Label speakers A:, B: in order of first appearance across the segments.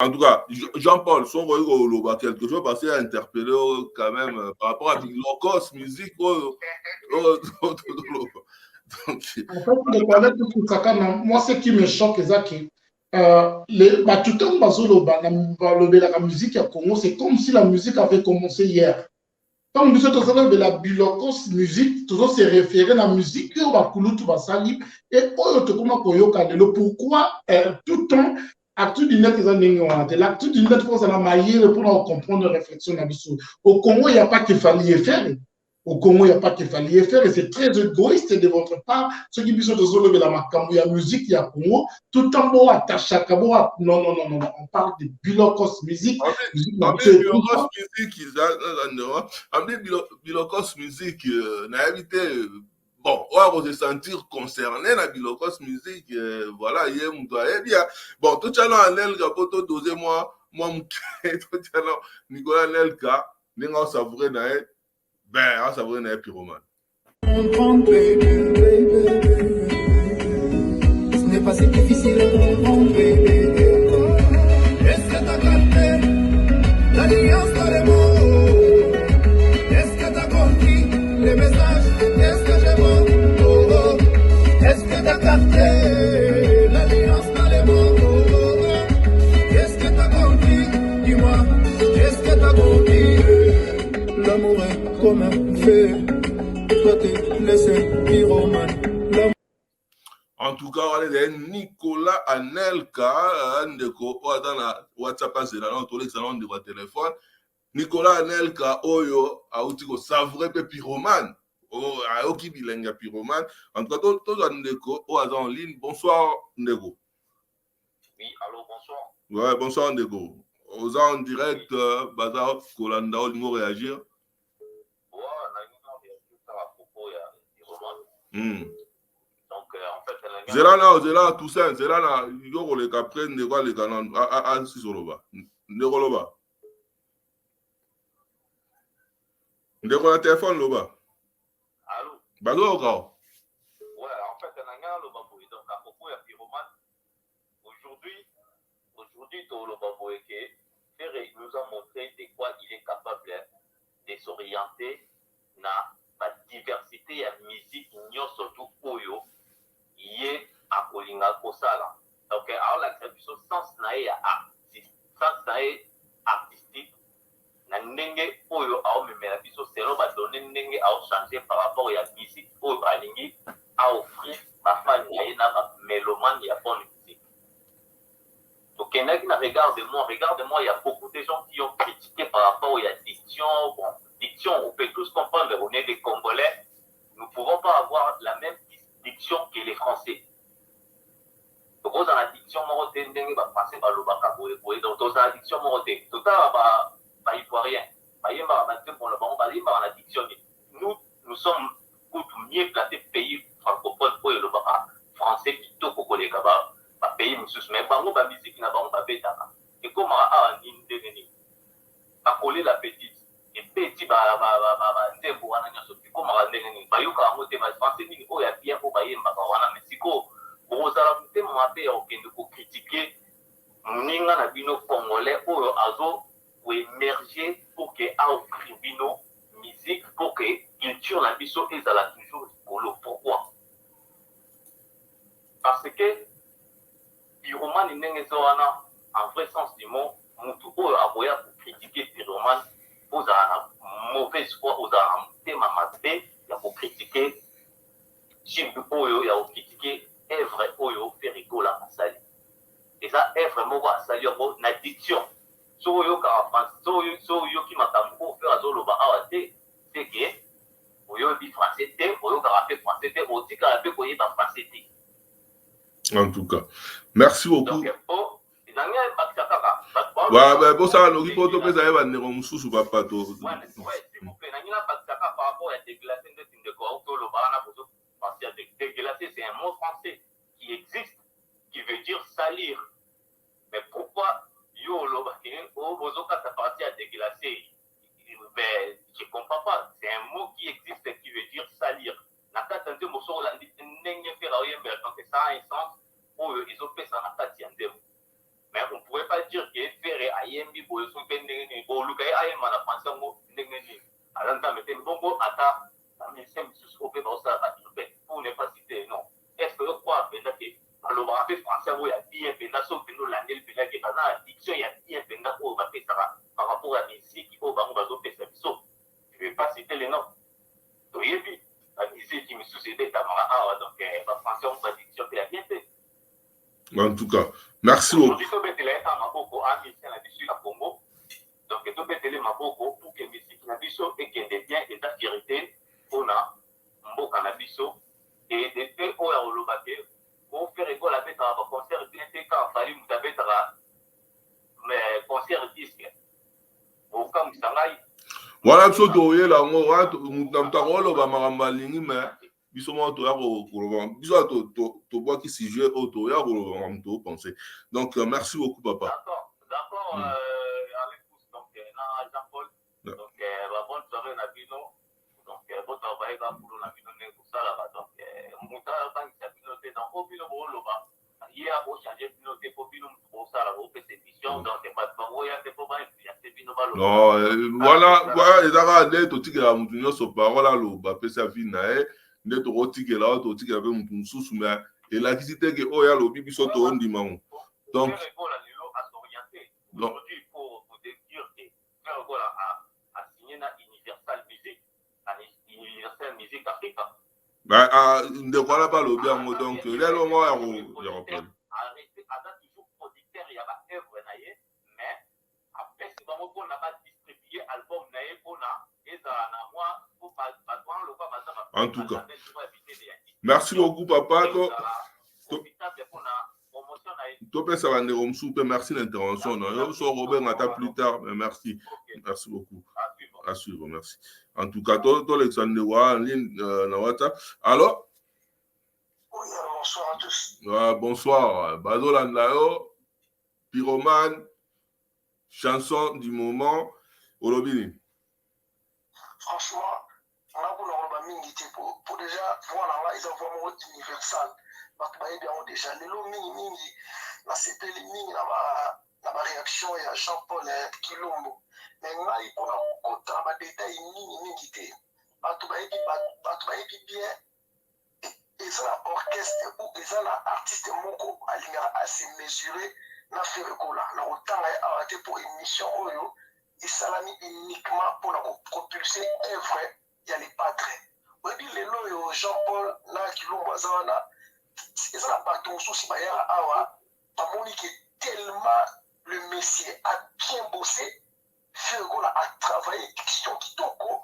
A: En tout cas, Jean-Paul, son voyou quelque chose parce qu'il a interpellé quand même par rapport à Bilokos, musique.
B: Moi, ce qui me choque, c'est que tout le temps, la musique à Congo, c'est comme si la musique avait commencé hier. Quand nous sommes de la Bilokos musique, toujours se référer à la musique, et pourquoi tout le temps, actu du net, l'actu du net, pour comprendre la réflexion. Au Congo, il n'y a pas qu'il fallait faire. Au Congo, il n'y a pas qu'il fallait faire et c'est très égoïste de votre part. Ceux qui disent que la musique, il y a Congo, tout en haut, attaché à non, non, non, non, on parle de Bilokos musique.
A: Bilokos musique, n'a évité. Bon, on va se sentir concerné dans Bilokos musique. Voilà, il y a bien. Bon, tout ça, là, Nelka, pour tout doser, moi, tout ça, là, Nicolas Nelka, nous avons savouré, ben, on savouré, n'a pyromane.
C: Ce n'est pas si difficile à comprendre, baby. Est-ce que t'as capté l'alliance dans les mots? Est-ce que t'as compris les messages? Est-ce que j'ai bon? Oh, oh. Est-ce que t'as capté l'alliance dans les mots? Oh, oh. Est-ce que t'as compris? Dis-moi, est-ce que t'as compris? L'amour est comme un feu. Toi t'es laissé pyromane.
A: En tout cas, on est Nicolas Anelka, ndeko, dans la WhatsApp, c'est là, on les salons de votre téléphone. Nicolas Anelka, oyo, a outi ko savre pe pyromane. Oh, a oki bilenga pyromane. En tout cas, tous les ndeko, au hasard en ligne. Bonsoir, ndeko.
D: Oui, allô, bonsoir.
A: Ouais, bonsoir, ndeko. Aux en direct, Bazar, Kolanda, on va réagir.
D: Ouais, on a réagi à propos de pyromane. Donc, en fait,
A: Zela Toussaint, Zela na yoko le capitaine de quoi le canon à Sisoloba. Ndekoloba. Ndekola téléphone loba.
D: Allô.
A: Bazo encore.
D: Ouais, en fait, on a donc à propos de pyromane. Aujourd'hui, Ferré nous a montré de quoi il est capable de s'orienter dans la diversité de la musique, surtout Oyo. Yé a kolinga kosala. Donc, alors la création sens nae artistique, na ndenge oyo ao memela biso selo ba donner ndenge ao changer par rapport à la musique oyo balingi a offrir ba fan ya na ba mélomane ya bonne musique. Donc, il y a regarde-moi, il y a beaucoup de gens qui ont critiqué par rapport à la diction. Bon, diction, on peut tous comprendre, on est des Congolais, nous ne pouvons pas avoir la même diction que les Français. Donc, dans la diction, on va passer par le bac. Donc, dans la diction, on va tout à il faut rien. Nous sommes mieux placés pays francophones pour le bac français qui tout au Kaba, pays musus, mais bango ba musique na bango ba betaka. Et comme a ni ndengeni. Ba coller la petite. Et petit ba ndembo wana nyaso comme a ndengeni. Ba yoka ngo te ba français ni o ya bien ko ba yemba ba wana Mexico. Bozala mte mabe ya okende ko critiquer ninga na bino congolais oyo azo ou émerger pour que a offrir bino musique pour que culture na biso ezala toujours polo. Pourquoi? Parce que pyromane ndenge wana en vrai sens du mot mutu oyo aboya pour critiquer pyromane ozala na mauvaise foi ozala na motema mabe ya ko critiquer chimbi oyo ya ko critiquer œuvre oyo fait rigola asali. Et ça œuvre moko asali yango na diction so oyo ka français so oyo ki makambo faire azoloba awa te c'est que oyo bi français te oyo ka fait français te otika pe koyeba français te.
A: En tout cas, merci beaucoup.
D: Donc,
A: ouais, bon, ça, nous, pour tout ça, va nous sous papa.
D: Ouais, s'il vous plaît, par rapport à déglacé de quoi, parce que déglacé, c'est un mot français qui existe, qui veut dire salir. Mais pourquoi yo ça partit à déglacé? Ben, je ne comprends pas. C'est un mot qui existe qui veut dire salir. Mais on ne pourrait pas dire que ayembi boye so pe ndenge nini boluka ye ayemba na français yango ndenge nini alanta mete bongo ata bamisien misusu oyo mpe baosala bato mpe pour ne pas citer non est ce que okwa mpenza ke balobaka mpe français yango ya bien mpenza so mpenza olandeli mpenza ke baza na diction ya bien mpenza oyo bapesaka par rapport à misiki oyo bango bazopesa biso je vais pas citer les noms toyebi bamisiki misusu ebetamaka awa donc bafrançais yango badiction mpe ya bien mpe.
A: En tout cas, merci beaucoup.
D: Aujourd'hui, tout betele est en maboko à mission la dessus la Congo. Donc, tout betele maboko pour que musique na biso et qu'il y ait bien et vérité on a mbo cannabiso et des faits au ya olobake pour faire école à mettre un concert bien fait quand fallait vous avez mais concert disque. Au comme sangai.
A: Voilà ce que vous là moi mutamtakolo ba marambalingi mais biso mo to ya ko biso to bois qui sujet auto ya ko penser. Donc merci beaucoup papa.
D: D'accord avec tous donc na Jean-Paul donc ba bonne soirée na bino donc bon travail ba pour na bino ne ko sala ba donc muta ba ngi bino te dans obino bo loba hier bo changer bino te ko bino ko sala bo pe émission donc pas ba ya te ko ba ya te bino ba loba.
A: Non voilà ezaka de to tikela mutu nyoso parola loba pe sa vie na nde tokotikela oyo totikela mpe mutu mosusu me elakisi te ke oyo alobi biso toondima ngo donc
D: aujourd'hui il faut dire que faire école a signé na Universal Music Africa
A: ndeko wana mpe alobi yango donc lelo ngo ya kopela
D: aza toujours producteur ya baœuvre na ye mais apesi bango mpona badistribue album na ye mpona ezala na mwa
A: en tout cas merci beaucoup papa topesa bandeko mosusu mpe merci l'intervention na yo so robenga ata plus tard mais merci beaucoup à suivre merci en tout cas tolekisa ndeko en ligne na WhatsApp alors
E: bonsoir à tous
A: bonsoir bazolanda yo pyromane chanson du moment olobi nini
E: franchement on a voulu avoir mingi pour déjà voir là ils ont vraiment universal parce que bien déjà les lots mingi la CP les mingi na ba réaction ya Jean-Paul Kilombo mais là il on a content ba détail mingi té ba to ba bien et ça orchestre ou et ça artiste moko alinga assez mesuré na faire kola na autant a arrêté pour émission oyo et salami uniquement pour la propulser œuvre il y a les patrons oui les loyo Jean-Paul na Kilombo azana et ça pas tout souci baya awa pamoni que tellement le monsieur a bien bossé fait kola a travaillé diction kitoko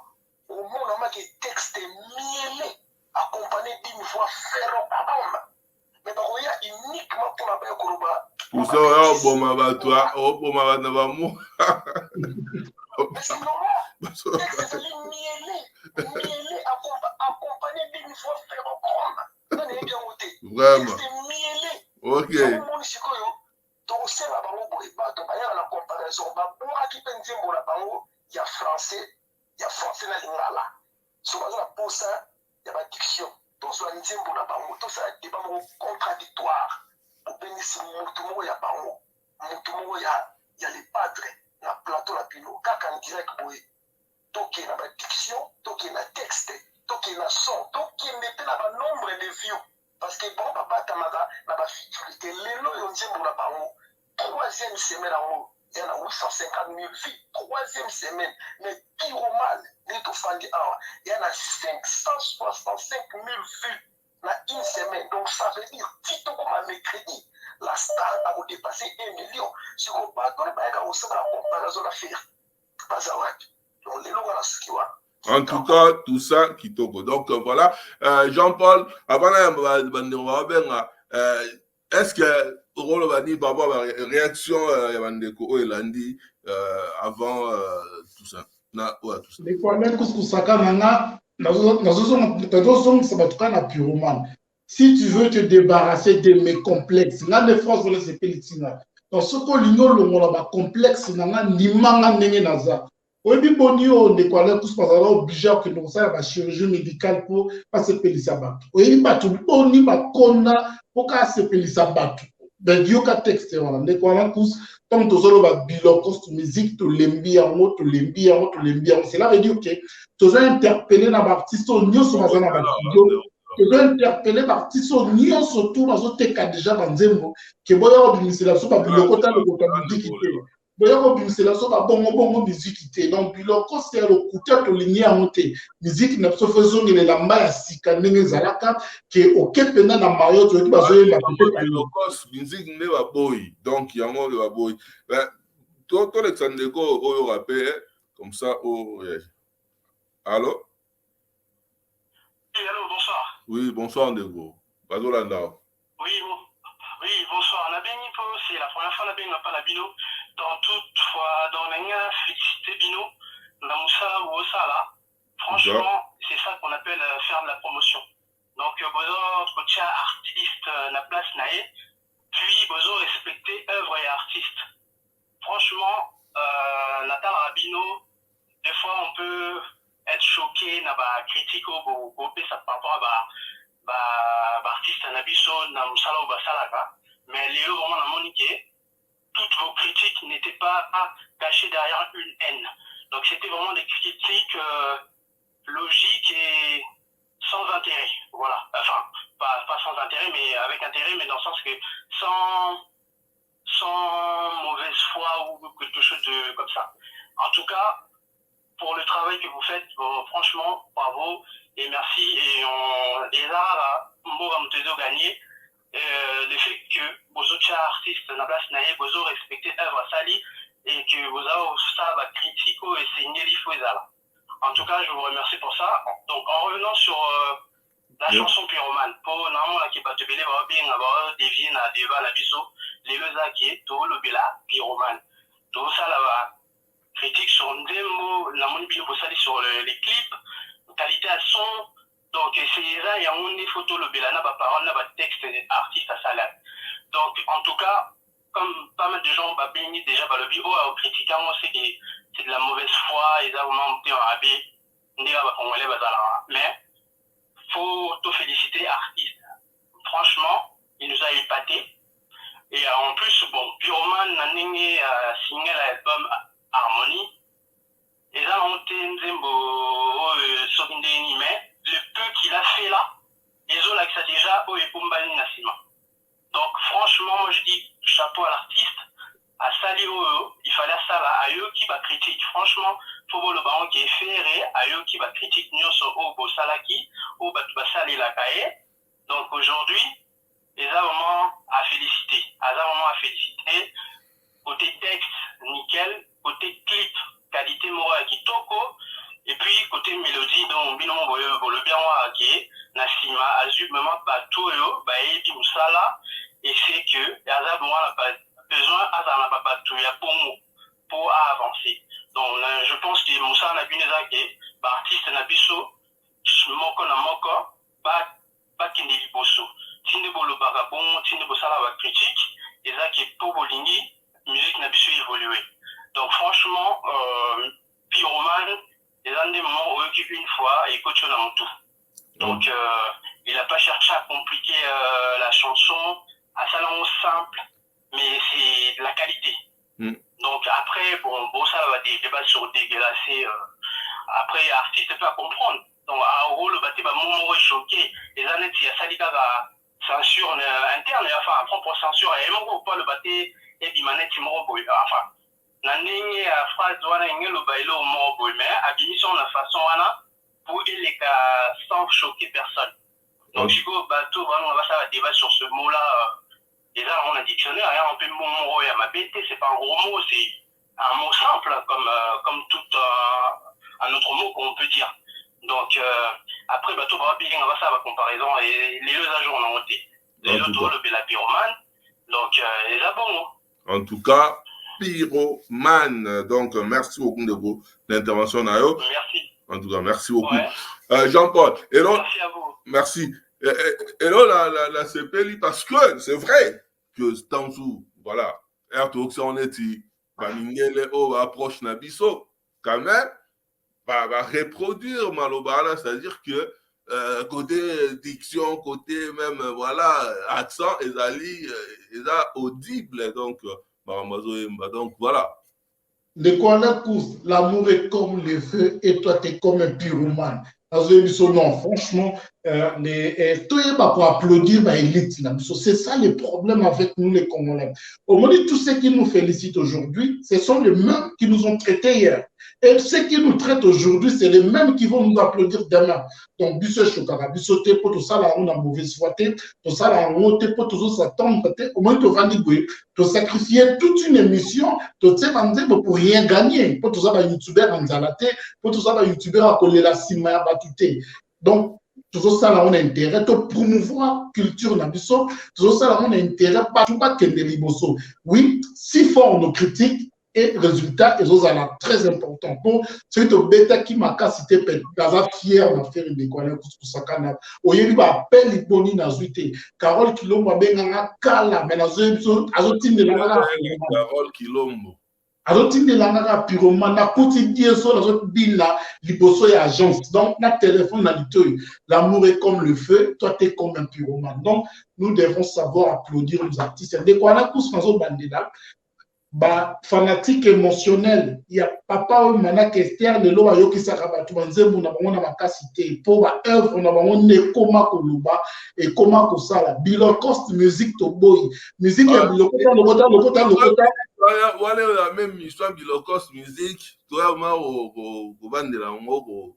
E: au monde ma que texte mielé accompagné d'une voix ferro mais par contre uniquement pour la baya koroba
A: pour ça ya boma batwa boma bana ba mo
E: c'est normal texte mielé accompagné d'une voix ferro non est bien ôté
A: vraiment
E: texte mielé
A: OK
E: mon sikoyo donc c'est la bango boy ba to ba ya la comparaison ba pour qui penzembo la bango il y a français na lingala so ba la pour ça il y a ba diction to so nzembo na bango to ça débat contradictoire pour bénir mutumo ya bango mutumo ya les padres na plateau la pino kaka en direct boy to qui na ba diction to qui na texte to qui na son to qui mettait na ba nombre de vues parce que bon papa tamaka na ba futilité lelo yo nzembo na bango troisième semaine en il y en a 850 000 vues troisième semaine mais pyromane n'est au fandi il y en a 565 000 vues dans une semaine donc ça veut dire Tito comme un mercredi la star a dépassé 1 million si on pas dans le aussi la comparaison à faire pas ça donc les lois là ce qui va
A: en tout cas tout ça kitoko donc voilà Jean-Paul avant benga est-ce que rolo bani baba réaction ya bandeko o elandi avant tout ça na ouais tout ça
B: les fois même kusaka nanga na pyromane si tu veux te débarrasser de mes complexes là de France voilà c'est pelitina donc ce que l'igno longola ba complexe nanga ndimanga ndenge naza oyebi boni o ndeko ala kusaka obligé que nous ça la chirurgie médicale pour pas se pelisa bato oyebi bato boni bakona pour ka se pelisa bato ben yoka texte wana ndeko wana kus comme tozoloba biloko musique tolembi yango cela veut dire que tozo interpeller na baartiste nyonso baza na bastudio tozo interpeller baartiste nyonso tu bazoteka déjà banzembo ke boya kobimisela biso babiloko ta lokota musique te boya kobimisela biso babongo musique te donc biloko c'est lokuta tolingi yango te musique na biso fo ezongelela mba ya sika ndenge ezalaka ke oke mpena na mayo toyoki bazoyemba
A: bilokos musique nde baboyi donc yango oyo baboyi tolekisa ndeko oyo rape comme ça allô.
F: Oui, allô, bonsoir.
A: Oui, bonsoir ndeko bazolanda.
F: Oui, bonsoir. La Béni, c'est la première fois la Béni n'a pas la Bino. Dans toute fois, dans la félicité Bino, la Moussa ou Osala. Franchement, c'est ça qu'on appelle faire de la promotion. Donc, besoin de artiste, la place naïe, puis besoin de respecter œuvre et artiste. Franchement, Natal Rabino, des fois on peut être choqué, na ba critique au ça par rapport à artiste nabiso na musala ou basalaka, mais les vraiment la monique, toutes vos critiques n'étaient pas cachées derrière une haine. Donc c'était vraiment des critiques logiques et sans intérêt, voilà. Enfin, pas sans intérêt, mais avec intérêt, mais dans le sens que sans mauvaise foi ou quelque chose de comme ça. En tout cas, pour le travail que vous faites, bon, franchement, bravo et merci. Et on a gagné le fait que vos autres artistes na place naïe, vos autres respecté œuvre sali et que vous avez ça va critiquer et saigner les faux. En tout cas, je vous remercie pour ça. Donc, en revenant sur la chanson Pyromane, pour normalement la qui va te béler, va bien avoir des vignes à débat la biseau, les deux qui est tout le bela Pyromane. Tout ça là-bas, critique sur un démo, la monnaie vous salez sur les clips, qualité à son. Donc, c'est là, il y a une photo le bela, n'a pas parole, n'a pas texte, artiste à salade. Donc, en tout cas, comme pas mal de gens ont béni déjà par le bio, en critiquant, on sait que c'est de la mauvaise foi, ils ont monté en habit, mais faut te féliciter artiste. Franchement, il nous a épaté. Et en plus, bon, Pyromane a signé l'album Harmonie. Et là, on mais le peu qu'il a fait là, les autres là, ça déjà, au Epumbani Nassima. Donc, franchement, moi je dis chapeau à l'artiste, à Sali il fallait ça là, à eux qui va critique. Franchement, faut le baron qui est ferré, à eux qui va critique, nous sommes au Bosalaki, au Batubasali la Kaye. Donc aujourd'hui, les a vraiment à féliciter. Côté texte, nickel. Côté clip, qualité morale qui toko. Et puis côté mélodie, donc binom le bien qui Nassima, Azub, même pas tout et puis Moussala. Et c'est que Azab n'a pas besoin, Azab n'a pas tout pour avancer. Donc je pense que Moussa n'a pas été artiste Nabiso, Moko na Moko, pas Kindeli Bosso. Tindebo le Bagabon, Tindebo Sala va critique, et ça qui est pour Bolingi, musique Nabiso évolué. Donc franchement, Pyromane, les uns des moments où il occupe une fois et coach dans tout. Donc il n'a pas cherché à compliquer la chanson, à ça simple, mais c'est de la qualité. Donc après, bon ça va des débats sur dégueulasser. Après, artiste peut pas comprendre. Donc à Oro, le bâti va moment choqué. Les années, il y a ça qui va censure interne, enfin propre censure. Et même pas le bâti et puis manette enfin. Nandenge a phrase wana ngelo bailo mo mais abimition la façon wana pour les cas sans choquer personne. Donc je go bateau vraiment on va faire un débat sur ce mot là. Et là on a dictionnaire rien on peut mot à ma BT c'est pas un gros mot c'est un mot simple comme tout un autre mot qu'on peut dire. Donc après bateau va bien on va faire la comparaison et les deux agents on a monté. Les autres le Bella Pyromane. Donc les abons.
A: En tout cas Pyromane. Donc, merci beaucoup de l'intervention, Nayo.
F: Merci.
A: En tout cas, merci beaucoup. Ouais. Jean-Paul.
F: Merci à vous.
A: Merci. Et là, la CPLI, parce que c'est vrai que Tanzou, voilà, on est approche Nabiso, quand même, va reproduire Malobala, c'est-à-dire que côté diction, côté même, voilà, accent, ils audible. Donc, donc voilà.
B: Le Kouss, l'amour est comme le feu et toi, tu es comme un pyromane. Non, franchement, pour applaudir l'élite. C'est ça le problème avec nous, les Congolais. Au moins, tous ceux qui nous félicitent aujourd'hui, ce sont les mêmes qui nous ont traités hier. Et ceux qui nous traitent aujourd'hui, c'est les mêmes qui vont nous applaudir demain. Donc, Bissot Chokara, Bissot pour tout ça, là, on a mauvaise foi, tout ça, là, on a pour tout ça, s'attendre, au moins, tu vas dire, tu sacrifier toute une émission, tu sais, pour rien gagner. Pour tout ça, les youtubeurs en zalate, pour tout ça, les youtubeurs à coller la cima, à batouter. Donc, tout ça, là, on a intérêt de promouvoir culture nabiso. Tout ça, là, on a intérêt pas que les liboso. Oui, si fort nos critiques et résultats, ils sont très importants. Pour ceux qui ont bêta qui m'a cité, dans fier d'en faire une école pour ça. Au lieu de appel les boni na zuité. Carole Kilombo benga kala, mais la zone azotine de la
A: Carole Kilombo.
B: azotine de la pyromane na quotidien sur la zone bila liboso et agence. Donc na téléphone na litoy. L'amour est comme le feu, toi tu es comme un pyromane. Donc nous devons savoir applaudir nos artistes. Dès qu'on a tous nos bandits fanatique émotionnel, il y a papa ou manak Esther le lo ayoki sakaba tu banzembu na bango na makasité pour ba œuvre na bango ne koma koluba et koma kosala Bilocost musique to boy musique ya Bilokota
A: wale la même histoire Bilocost musique toi ma ko bandela ngo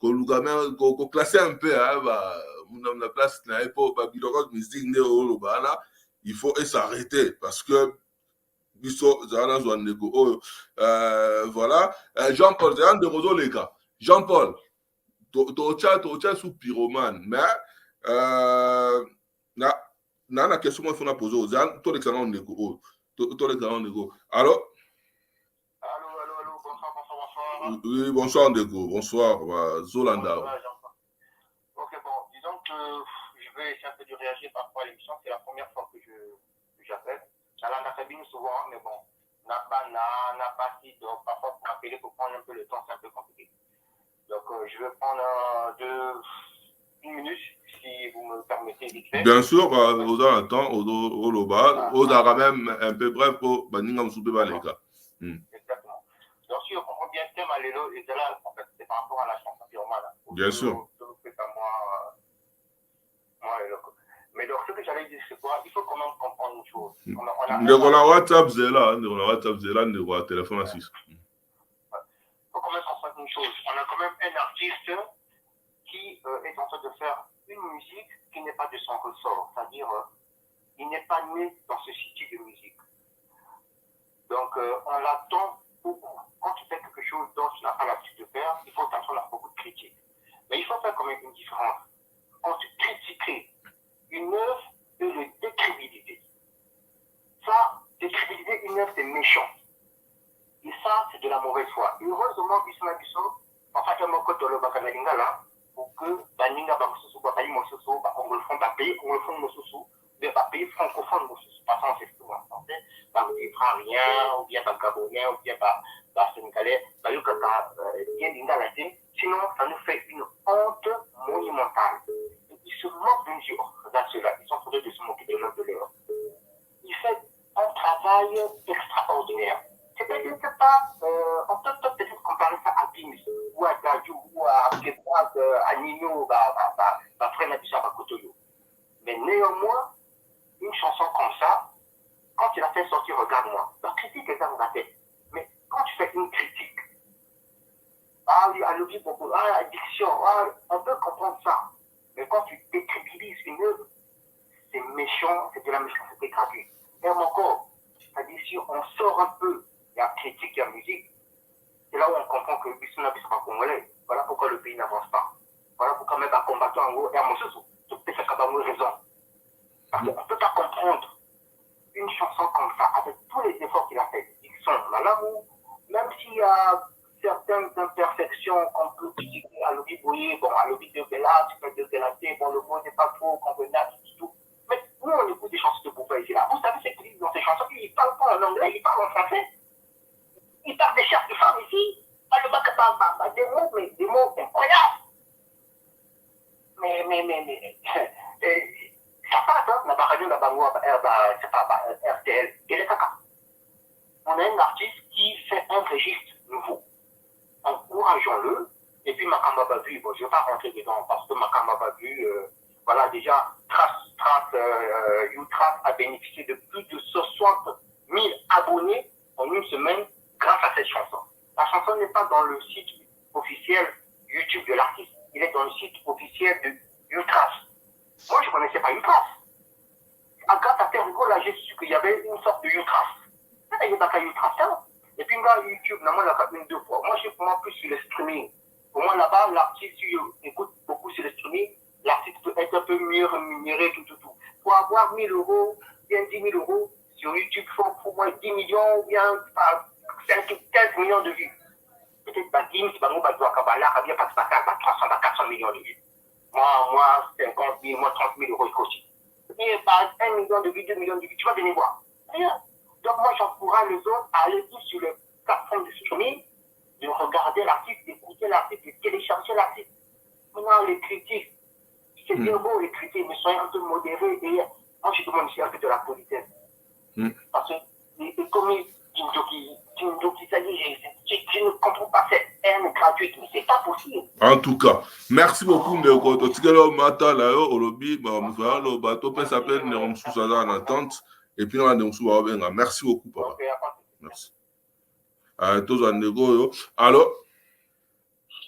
A: ko luka même ko classer un peu na place na pour Bilocost musique ne oloba là il faut s'arrêter parce que voilà. Jean-Paul, Jean-Paul, tu es sous pyromane, mais la question qu'il faut poser aux gens, tout l'excellent négo. Alors?
F: Allô, bonsoir.
A: Oui, bonsoir, Ndeko. Bonsoir, Zolanda.
F: Ok, bon, disons que je vais essayer un peu de réagir par rapport à l'émission. C'est la première fois que j'appelle. On a fait bien souvent, mais bon, n'a pas si, donc parfois pour appeler, pour prendre un peu le temps, c'est un peu compliqué. Donc je vais prendre une minute, si vous me permettez vite fait.
A: Bien sûr, aux temps, au Loba, aux même un peu bref pour Baningam Soubeba les cas.
F: Exactement. Donc si on comprend bien le thème à l'élo, et là, en fait, c'est par rapport à la chanson pyromane.
A: Bien sûr.
F: Mais donc, ce que j'allais dire, c'est quoi? Il faut quand même comprendre une chose.
A: On a WhatsApp, Zela, on a téléphone à 6.
F: Il faut quand même comprendre une chose. On a quand même un artiste qui est en train de faire une musique qui n'est pas de son ressort. C'est-à-dire, il n'est pas né dans ce style de musique. Donc, on l'attend beaucoup. Quand tu fais quelque chose dont tu n'as pas l'habitude de faire, il faut t'attendre à beaucoup de critiques. Mais il faut faire quand même une différence entre critiquer une œuvre et le décrédibiliser. Ça, décrédibiliser une œuvre, c'est méchant. Et ça, c'est de la mauvaise foi. Et heureusement, en fait, mon code de l'Obakalinga là, pour que Baninga Bakususu, Bakayi Mosusu, anglophone, anglophone Mosusu, mais pays francophone Mosusu, pas sans c'est tout en français, Iranien, ou bien Gabonais, ou bien Sénégalais, bien Linga latin. Sinon, ça nous fait une honte monumentale. Ils se moquent d'un jour dans cela. Ils sont en train de se moquer de l'œuvre de l'heure. Il fait un travail extraordinaire. C'est-à-dire que on peut peut-être comparer ça à Bims, ou à Dadju, ou à Nino, à Frenabissa, à Kotoyo. Mais néanmoins, une chanson comme ça, quand tu la fais sortir, regarde-moi, la critique est dans la tête. Mais quand tu fais une critique, addiction, on peut comprendre ça. Mais quand tu décrédibilises une œuvre, c'est méchant, c'est de la méchanceté gratuite. Et encore, c'est-à-dire si on sort un peu de la critique de la musique, c'est là où on comprend que Bissona n'est pas congolais. Voilà pourquoi le pays n'avance pas. Voilà pourquoi même un combattant en gros, et à mon sens, tu peux faire raison. Parce qu'on ne peut pas comprendre une chanson comme ça, avec tous les efforts qu'il a fait. Ils sont dans l'amour, même s'il y a certaines imperfections qu'on peut critiquer à l'objet Boyer, bon, à l'objet de Bella, tu peux de Bellaté, bon, le mot n'est pas trop convenable, tout. Mais nous, on écoute des chansons de Bouba ici, là. Vous savez, c'est qu'ils dans ces chansons, ils ne parlent pas en anglais, ils parlent en français. Ils parlent des chefs de femmes ici, des mots incroyables.
D: ça passe, hein, la radio, la bango, c'est pas RTL, et les caca. On a un artiste qui fait un registre nouveau. Encourageons-le. Et puis Makamba Babu, bon, je ne vais pas rentrer dedans parce que Makamba Babu, voilà, déjà, YouTrace a bénéficié de plus de 60 000 abonnés en une semaine grâce à cette chanson. La chanson n'est pas dans le site officiel YouTube de l'artiste, il est dans le site officiel de YouTrace. Moi, je ne connaissais pas YouTrace. Grâce à Tergo, là, j'ai su qu'il y avait une sorte de YouTrace. Il n'y a pas qu'à YouTrace, hein. Et puis, là, YouTube, là, moi, on l'a fait une deux fois. Moi, j'ai pour moi plus sur le streaming. Pour moi, là-bas, l'artiste, si écoute beaucoup sur le streaming, l'artiste peut être un peu mieux rémunéré, tout. Pour avoir 1 000 €, bien 10 000 € sur YouTube, il faut pour moi 10 millions ou bien 15 millions de vues. Peut-être pas 10 000, c'est pas nous, bah, là, bien pas 300, 400 millions de vues. Moi, 50 000, moi, 30 000 € aussi. Et par 1 million de vues, 2 millions de vues, tu vas venir voir. Rien. Donc, moi, j'encourage les autres à aller tous sur le plateforme de streaming, de regarder l'artiste, d'écouter l'artiste, de télécharger l'artiste. Maintenant, les critiques, c'est bien beau les critiques, mais soyez un peu modérés. Et moi, je demande aussi un peu de la politesse. Parce que, comme Tindoki, ça dit, je ne comprends pas cette haine gratuite, mais c'est pas possible.
A: En tout cas, merci beaucoup, Ndeko. Totikelo mata la yo olobi ba mfalo ba to pe s'appelle ne msusaza en attente et puis on a msuba obenga. Merci beaucoup papa. Merci. Tous Ndeko yo. Allô?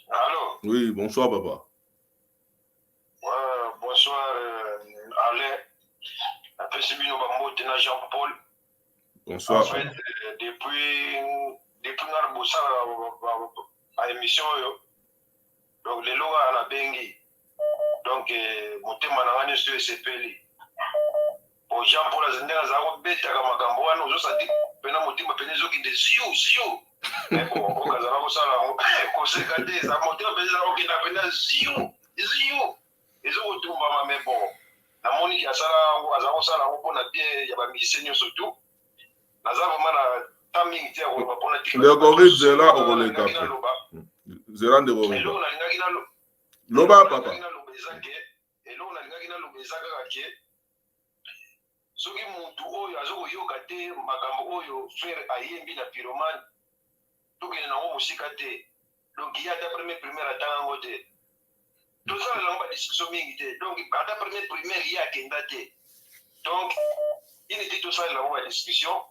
G: Allô?
A: Oui, bonsoir papa.
G: Bonsoir Alain. Après c'est bien on Jean-Paul.
A: Bonsoir.
G: En fait, depuis notre bossa à émission donc les lois à la bengi donc motema na ngani sur sepeli pour Jean-Paul azendela za ko beta kama kambo wana uzosadi pena motima penezo ki de zio mais bon okazala ko sala ko sekate za motima penezo ko kinda pena zio ezo otumba mais bon na moni ki asala azako sala ko na bien ya ba musicien surtout naza vraiment taming tia ko pona ti
A: le gorille zela okoleka zela de gorille
G: elo na lingaki na
A: loba papa
G: elo na lingaki na lobezaka kake soki mutu oyo azokoyoka te makambo oyo frère ayembi na pyromane tokende nango mosika te donc ye ata première atangango te tozala nango badiscussion mingi te donc ata première ye akenda te donc ineti tosalela nango badiscussion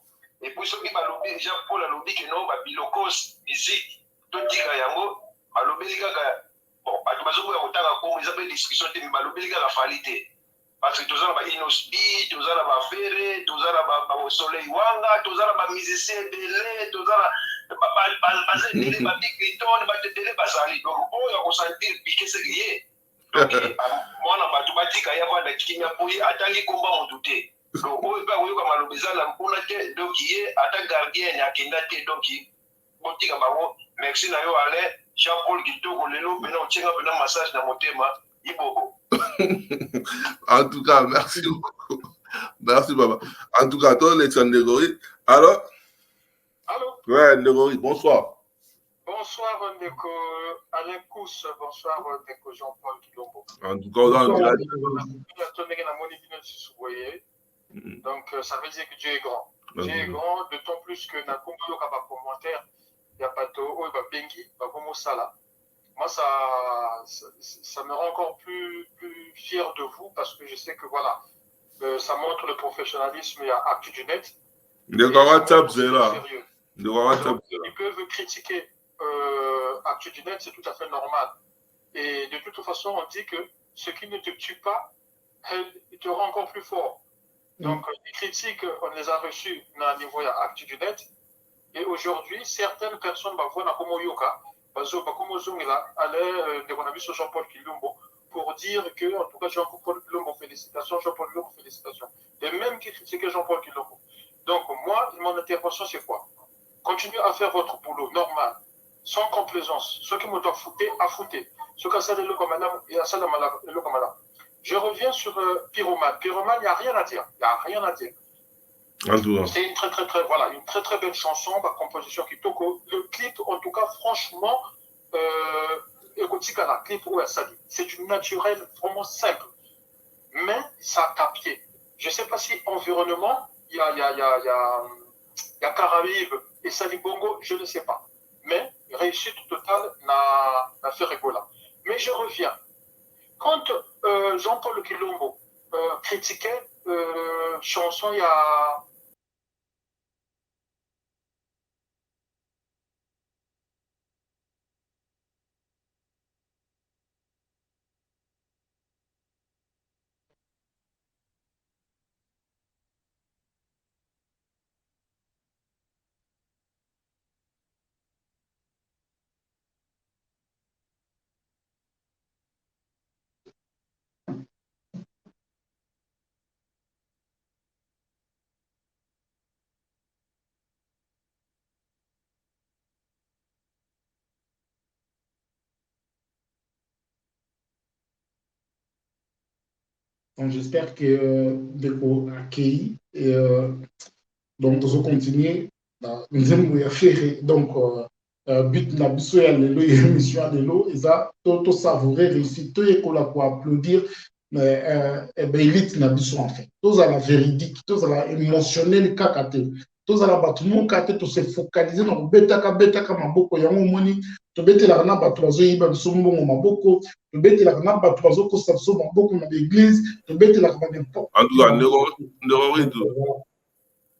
G: et puis soki balobi déjà Paul alobi ke non babilokos musique totika yango balobeli kaka bon bato bazokoya kotanga kongo eza mpe discussion te me balobeli kaka fali te parce que toza na bainosbi toza na bafere toza na basoleil wanga toza na bamusicien ebele toza na baza ebele babigritone bato ebele basali donc oyo akosentir pike seki ye donc mwana bato batika ye avanda kimia po ye atangi komba motu te donc oyo mpe akoyoka maloba eza na mpuna te donc ye ata gardien akenda te donc botika bango merci na yo Alain Jean-Paul kitoko lelo mpena otienga mpena massage na motema iboko.
A: En tout cas, merci beaucoup. Merci papa. En tout cas, toi Alexandre Ndegori. Alors?
B: Allô?
A: Ouais, Ndegori, bonsoir.
B: Bonsoir Ndeko Alain Kous, bonsoir Ndeko Jean-Paul Kilombo.
A: En tout cas, on a
B: donc ça veut dire que Dieu est grand. Dieu est grand, d'autant plus que Nakumbo n'a pas commentaire, il n'y a pas de oh, Bengi, Bagomo Sala. Moi, ça me rend encore plus fier de vous parce que je sais que voilà, ça montre le professionnalisme à Actu du Net.
A: Ils
B: peuvent critiquer Actu du Net, c'est tout à fait normal. Et de toute façon, on dit que ce qui ne te tue pas, il te rend encore plus fort. Donc, les critiques, on les a reçues à un niveau Actu du Net. Et aujourd'hui, certaines personnes vont à Komo Yoka, Jean-Paul Kilombo, pour dire que, en tout cas, Jean-Paul Kilombo, félicitations, Jean-Paul Kilombo, félicitations. Et même qui critiquaient Jean-Paul Kilombo. Donc, moi, mon intervention, c'est quoi? Continuez à faire votre boulot normal, sans complaisance. Ceux qui m'ont fouté, à fouter. Ceux qui ont fait le commandant, et à ça, le commandant. Je reviens sur Pyromane. Pyromane, il n'y a rien à dire. Il n'y a rien à dire. C'est une très belle chanson, ma composition Kitoko. Le clip, en tout cas, franchement,
H: écoute, la clip où elle s'habille. C'est du naturel, vraiment simple. Mais ça a tapé. Je ne sais pas si environnement, il y a Caraïbes et Sali Bongo, je ne sais pas. Mais réussite totale n'a fait rigoler. Mais je reviens. Quand Jean-Paul Kilombo critiquait chanson, il y a...
B: Donc, j'espère que Deko a accueilli et donc nous continuer nous a fait donc but na biso ya lelo émission ya lelo eza to savourer réussite to yekola ko applaudir mais élite na biso en fait tozala véridique tozala émotionnel kaka te tozala bato moka te to se focaliser na kobetaka maboko yango omoni tobetelaka na bato bazoyiba biso mbongo maboko tobetelaka na bato bazokosa biso maboko na l'église tobetelaka ba n'importe.
A: En tout cas,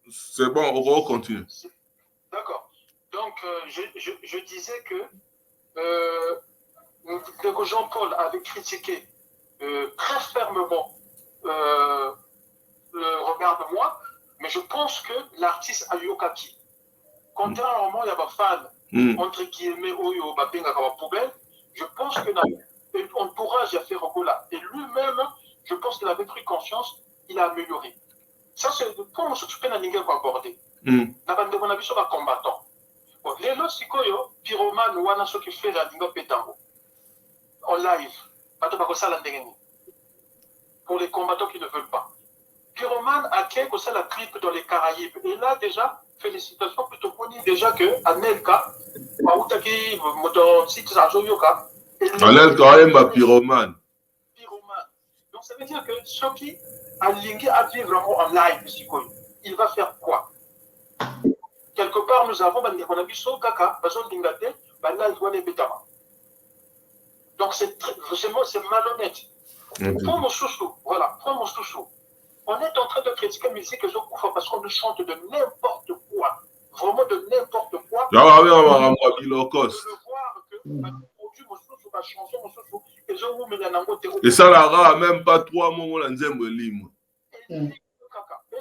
A: c'est bon, on va continuer.
H: D'accord. Donc, je disais que Jean-Paul avait critiqué très fermement le Regarde-moi, mais je pense que l'artiste a eu au kaki. Contrairement à ma fan, entre guillemets, Oyo, Babenga, comme problème, je pense que l'entourage a fait Rogola. Et lui-même, je pense qu'il avait pris conscience, il a amélioré. Ça, c'est comment je peux aborder. On a vu sur un combattant. Les lots, c'est quoi, pyromane, ou un qui fait la dingo pétango. En live. Pour les combattants qui ne veulent pas. Pyromane a créé la clip dans les Caraïbes. Et là, déjà, félicitations plutôt connues déjà que Anelka, Maoutaki, Moton, Sitza, Joyoka.
A: Anelka aime ma pyromane.
H: Donc, ça veut dire que ceux qui alignent à vivre vraiment en live, il va faire quoi? Quelque part, nous avons on a vu so kaka, donc c'est malhonnête. Prends mon chouchou, voilà, prends mon chouchou. On est en train de critiquer la musique et parce qu'on nous chante de n'importe quoi, vraiment de n'importe quoi.
A: Je
H: veux voir que mon chouchou va changer mon chouchou et je vous mets
A: et ça la même pas 3 mots dans un livre.
H: Et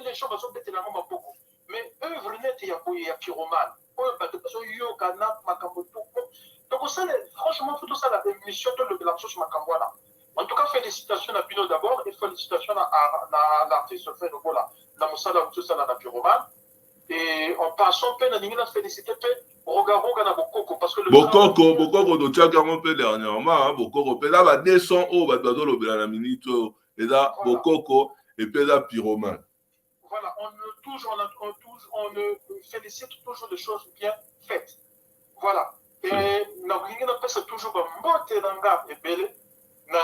H: les gens vont mettre la main beaucoup. Mais œuvre nette, il y a pyromane. Donc, franchement, tout ça, la mission de l'absence Makambola. En tout cas, félicitations à Pino d'abord et félicitations à l'artiste fait de Bola. La Moussala, tout ça, la pyromane. Et en passant, peine à féliciter, regardons Bokoko. Parce que le
A: Bokoko, tu as un peu dernièrement, Bokoko, là, va 200 euros, va dodo le la minute, et là, Bokoko, et puis là, pyromane.
H: Voilà, on félicite toujours des choses bien faites. Voilà. Et c'est toujours un bon teranga et belle. Na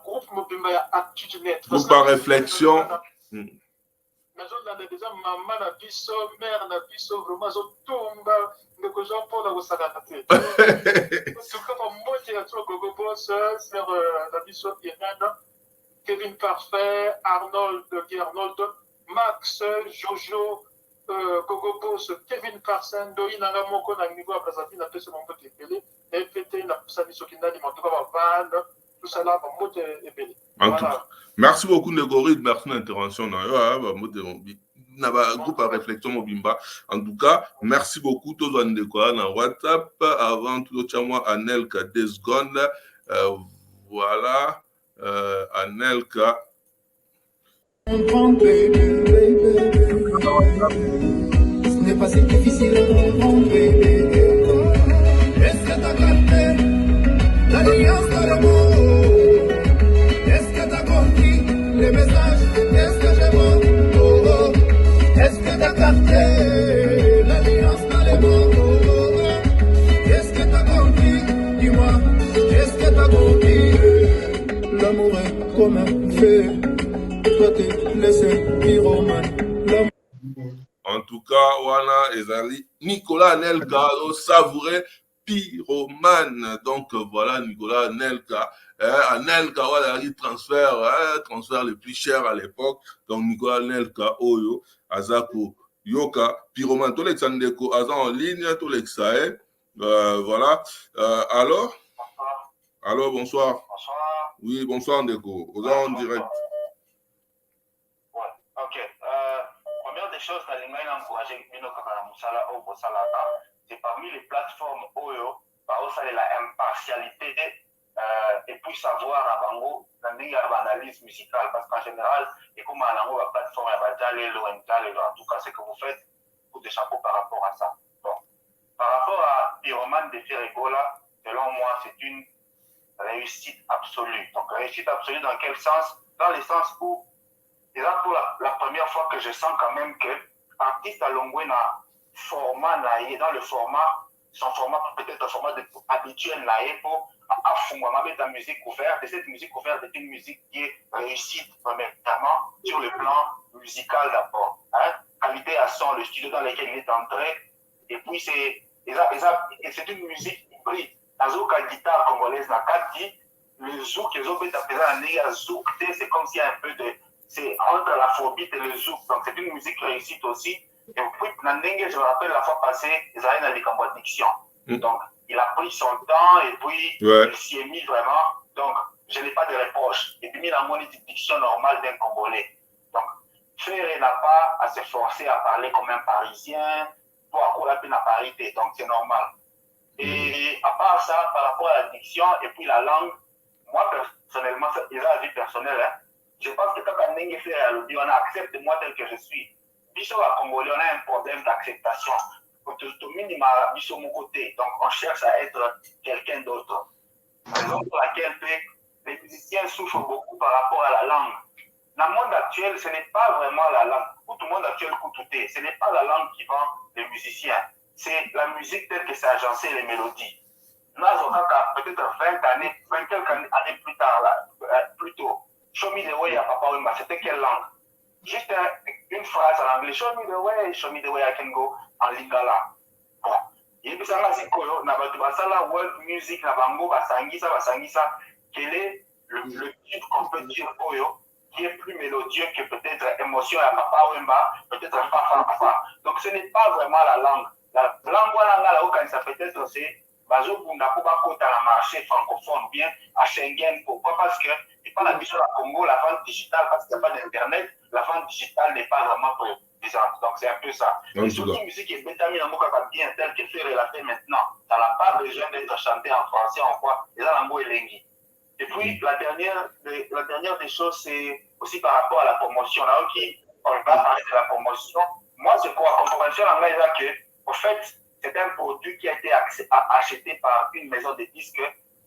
H: groupe Mobimba Attitude Net.
A: Groupe par réflexion.
H: Déjà, maman na biso, mère na biso, vraiment, tomba, mais que Jean-Paul a aussi la tête. En tout cas, moi, j'ai un Gogo Boss sur la biso Irène, Kevin Parfait, Arnold, Max, Jojo, Gogo Boss, Kevin Carson, Doï Nangamoko, Nangigo, Abrazati, n'a pas ce moment de télé, et pété, n'a pas sa mission qui n'a pas de van, tout ça là, mon mot est belé.
A: Merci beaucoup, Négoride, merci pour l'intervention. Na ba groupe à réflexion Mobimba. En tout cas, merci beaucoup tous les gens na WhatsApp. Avant tout, moi Anelka 2 secondes. Voilà, Anelka.
C: Ce n'est pas si difficile de comprendre, bébé. Est-ce que t'as capté l'alliance de l'amour? Est-ce que t'as compris les messages? Est-ce que j'ai bon? Oh, oh. Est-ce que t'as capté l'alliance de l'amour? Oh, oh. Est-ce que t'as compris? Dis-moi. Est-ce que comme un feu. Toi t'es laissé pyromane.
A: En tout cas, voilà, ezali Nicolas Anelka, savouré pyromane. Donc voilà, Nicolas Anelka. Anelka, voilà, il transfert le plus cher à l'époque. Donc Nicolas Anelka, Oyo, Azako, Yoka, pyromane. Tous les Sandeko, Aza en ligne, tous les Xaé. Voilà. Alors, bonsoir.
F: Bonsoir.
A: Oui, bonsoir, Ndeko. Oza en direct.
F: Ouais, ok. Première des choses, c'est parmi les plateformes Oyo, la impartialité et puis savoir à Bango, l'analyse musicale, parce qu'en général, et comme à la plateforme, en tout cas, c'est que vous faites pour des chapeaux par rapport à ça. Bon. Par rapport à Pyromane de Ferregola, selon moi, c'est une réussite absolue. Donc, réussite absolue dans quel sens? Dans le sens où, et là, pour la première fois que je sens quand même que l'artiste a longé format dans le format, son format peut-être un format habituel pour affronter la musique ouverte. Et cette musique ouverte est une musique qui est réussie premièrement sur le plan musical d'abord. Hein? Qualité à son, le studio dans lequel il est entré. Et puis c'est une musique hybride. La guitare congolaise n'a qu'à dire, le zouk, les autres zouk, c'est comme s'il y a un peu de. C'est entre l'afrobeat et le zouk. Donc c'est une musique réussite aussi. Et puis, je me rappelle la fois passée, ils avaient dans les camps d'addiction. Donc, il a pris son temps et puis il s'y est mis vraiment. Donc, je n'ai pas de reproche. Et puis, il a mis une diction normale d'un Congolais. Donc, Ferré n'a pas à se forcer à parler comme un Parisien pour avoir la parité. Donc, c'est normal. Et à part ça, par rapport à l'addiction et puis la langue, moi, personnellement, il a la vie personnelle. Hein, je pense que quand on accepte moi tel que je suis. Biso à Congolais, on a un problème d'acceptation. Donc on cherche à être quelqu'un d'autre. Raison pour laquelle les musiciens souffrent beaucoup par rapport à la langue. Dans le monde actuel, ce n'est pas vraiment la langue. Pour tout le monde actuel, ce n'est pas la langue qui vend les musiciens. C'est la musique telle que c'est agencé, les mélodies. Nous avons peut-être 20 quelques années plus tard, plus tôt. Show me the way à Papa Wemba, c'était quelle langue? Juste une phrase en anglais, show me the way I can go, en lingala. Bon. Et puis ça, c'est quoi? La world music, la bango, basangisa, quel est le titre qu'on peut dire Oyo, qui est plus mélodieux que peut-être émotion à Papa Wemba, peut-être Papa. Donc ce n'est pas vraiment la langue. La langue, ça peut-être c'est Bazobunda pour pas la marché francophone ou bien à Schengen. Pourquoi? Parce que c'est pas la mission à Congo, la vente digitale, parce qu'il n'y a pas d'internet, la vente digitale n'est pas vraiment présente. Donc c'est un peu ça. Et surtout une musique qui est bétamine bien telle que Ferré l'a fait maintenant. Ça n'a pas besoin d'être chanté en français, en quoi. Et là, l'ango est lingue. Et puis la dernière des choses, c'est aussi par rapport à la promotion. Là, on va parler de la promotion. Moi, c'est quoi? Compréhension en anglais, là, que, au fait, c'est un produit qui a été acheté par une maison de disques.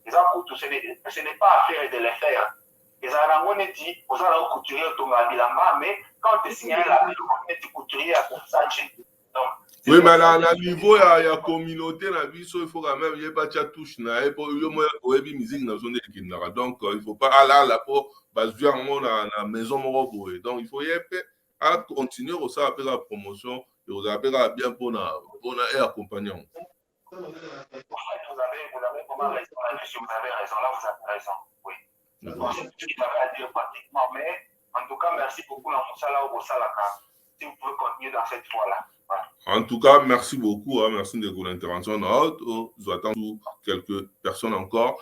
F: Ce n'est pas à faire de les faire. Les Arangos dit, aux Arangos couturiers, mais quand tu signes la couturier à Coursache.
A: Oui, mais à niveau, il y a communauté, il faut quand même, il n'y a pas de touche, il y a musique dans zone de donc il ne faut pas aller là pour baser la maison. Donc il faut y aller continuer aussi à faire la promotion et vous avez bien pour accompagner.
F: Vous avez vraiment raison là-dessus, vous avez raison, là vous avez raison, oui. Je pense que tu avais à dire pratiquement, mais en tout cas, merci beaucoup, si vous pouvez continuer dans cette voie-là. Voilà.
A: En tout cas, merci beaucoup, merci de l'intervention. Nous attendons quelques personnes encore.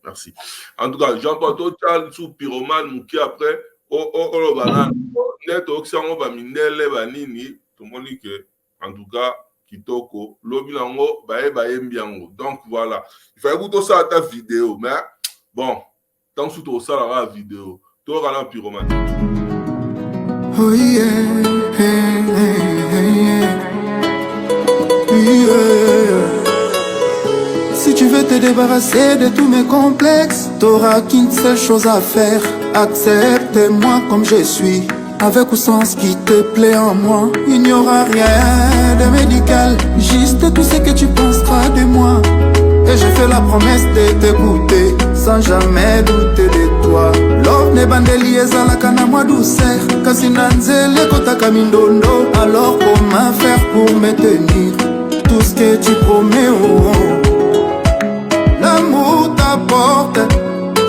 A: Merci. En tout cas, Jean-Paul Total sous Pyromane, qui après, tout le monde dit que, en tout cas, Kitoko, Lobilango, Mbiango. Donc voilà. Il faut écouter ça à ta vidéo. Mais bon, tant que tu as ça la vidéo, tu auras la Pyromane.
C: Oh yeah, Si tu veux te débarrasser de tous mes complexes, t'auras qu'une seule chose à faire. Accepte-moi comme je suis. Avec ou sans ce qui te plaît en moi, il n'y aura rien de médical. Juste tout ce que tu penseras de moi. Et je fais la promesse de t'écouter. sans jamais douter de toi. Love ne bandeli ezalaka na mwa douceur, kasi na nzele kotaka mindondo. Alors comment faire pour me tenir tout ce que tu promets, oh, oh. L'amour t'apporte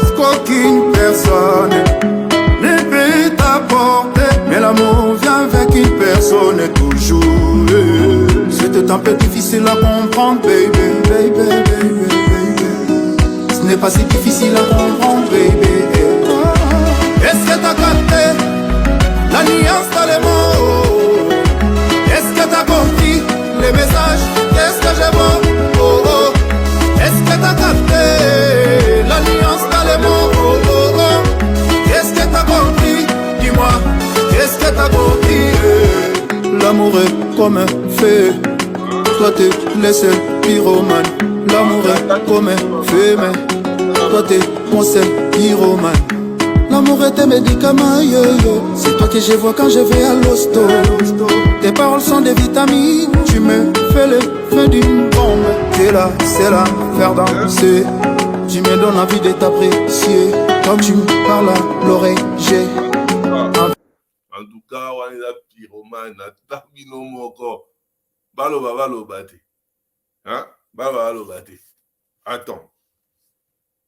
C: ce qu'aucune personne ne peut t'apporter, mais l'amour vient avec une personne toujours. C'est un peu difficile à comprendre, baby, baby, baby, baby. Ce n'est pas si difficile à comprendre, baby. Est-ce que t'as capté la nuance dans les mots? Est-ce que t'as compris les messages? Qu'est-ce que j'ai beau? Oh, oh. Est-ce que t'as capté la nuance dans les mots? Oh, oh, oh. Qu'est-ce que t'as compris? Dis-moi, qu'est-ce que t'as compris? L'amour est comme un feu, toi t'es le seul pyromane. L'amour est comme un feu, mais toi t'es mon seul pyromane. L'amour est un médicament, yo, yo. C'est toi que je vois quand je vais à l'hosto. Tes paroles sont des vitamines, tu me fais le feu d'une bombe. T'es là, c'est là, faire danser. Tu me donnes envie de t'apprécier. Quand tu me parles à l'oreille, j'ai
A: en tout cas, on est la pyromane, tabino moko. Baloba te. Hein? Baloba te. Attends.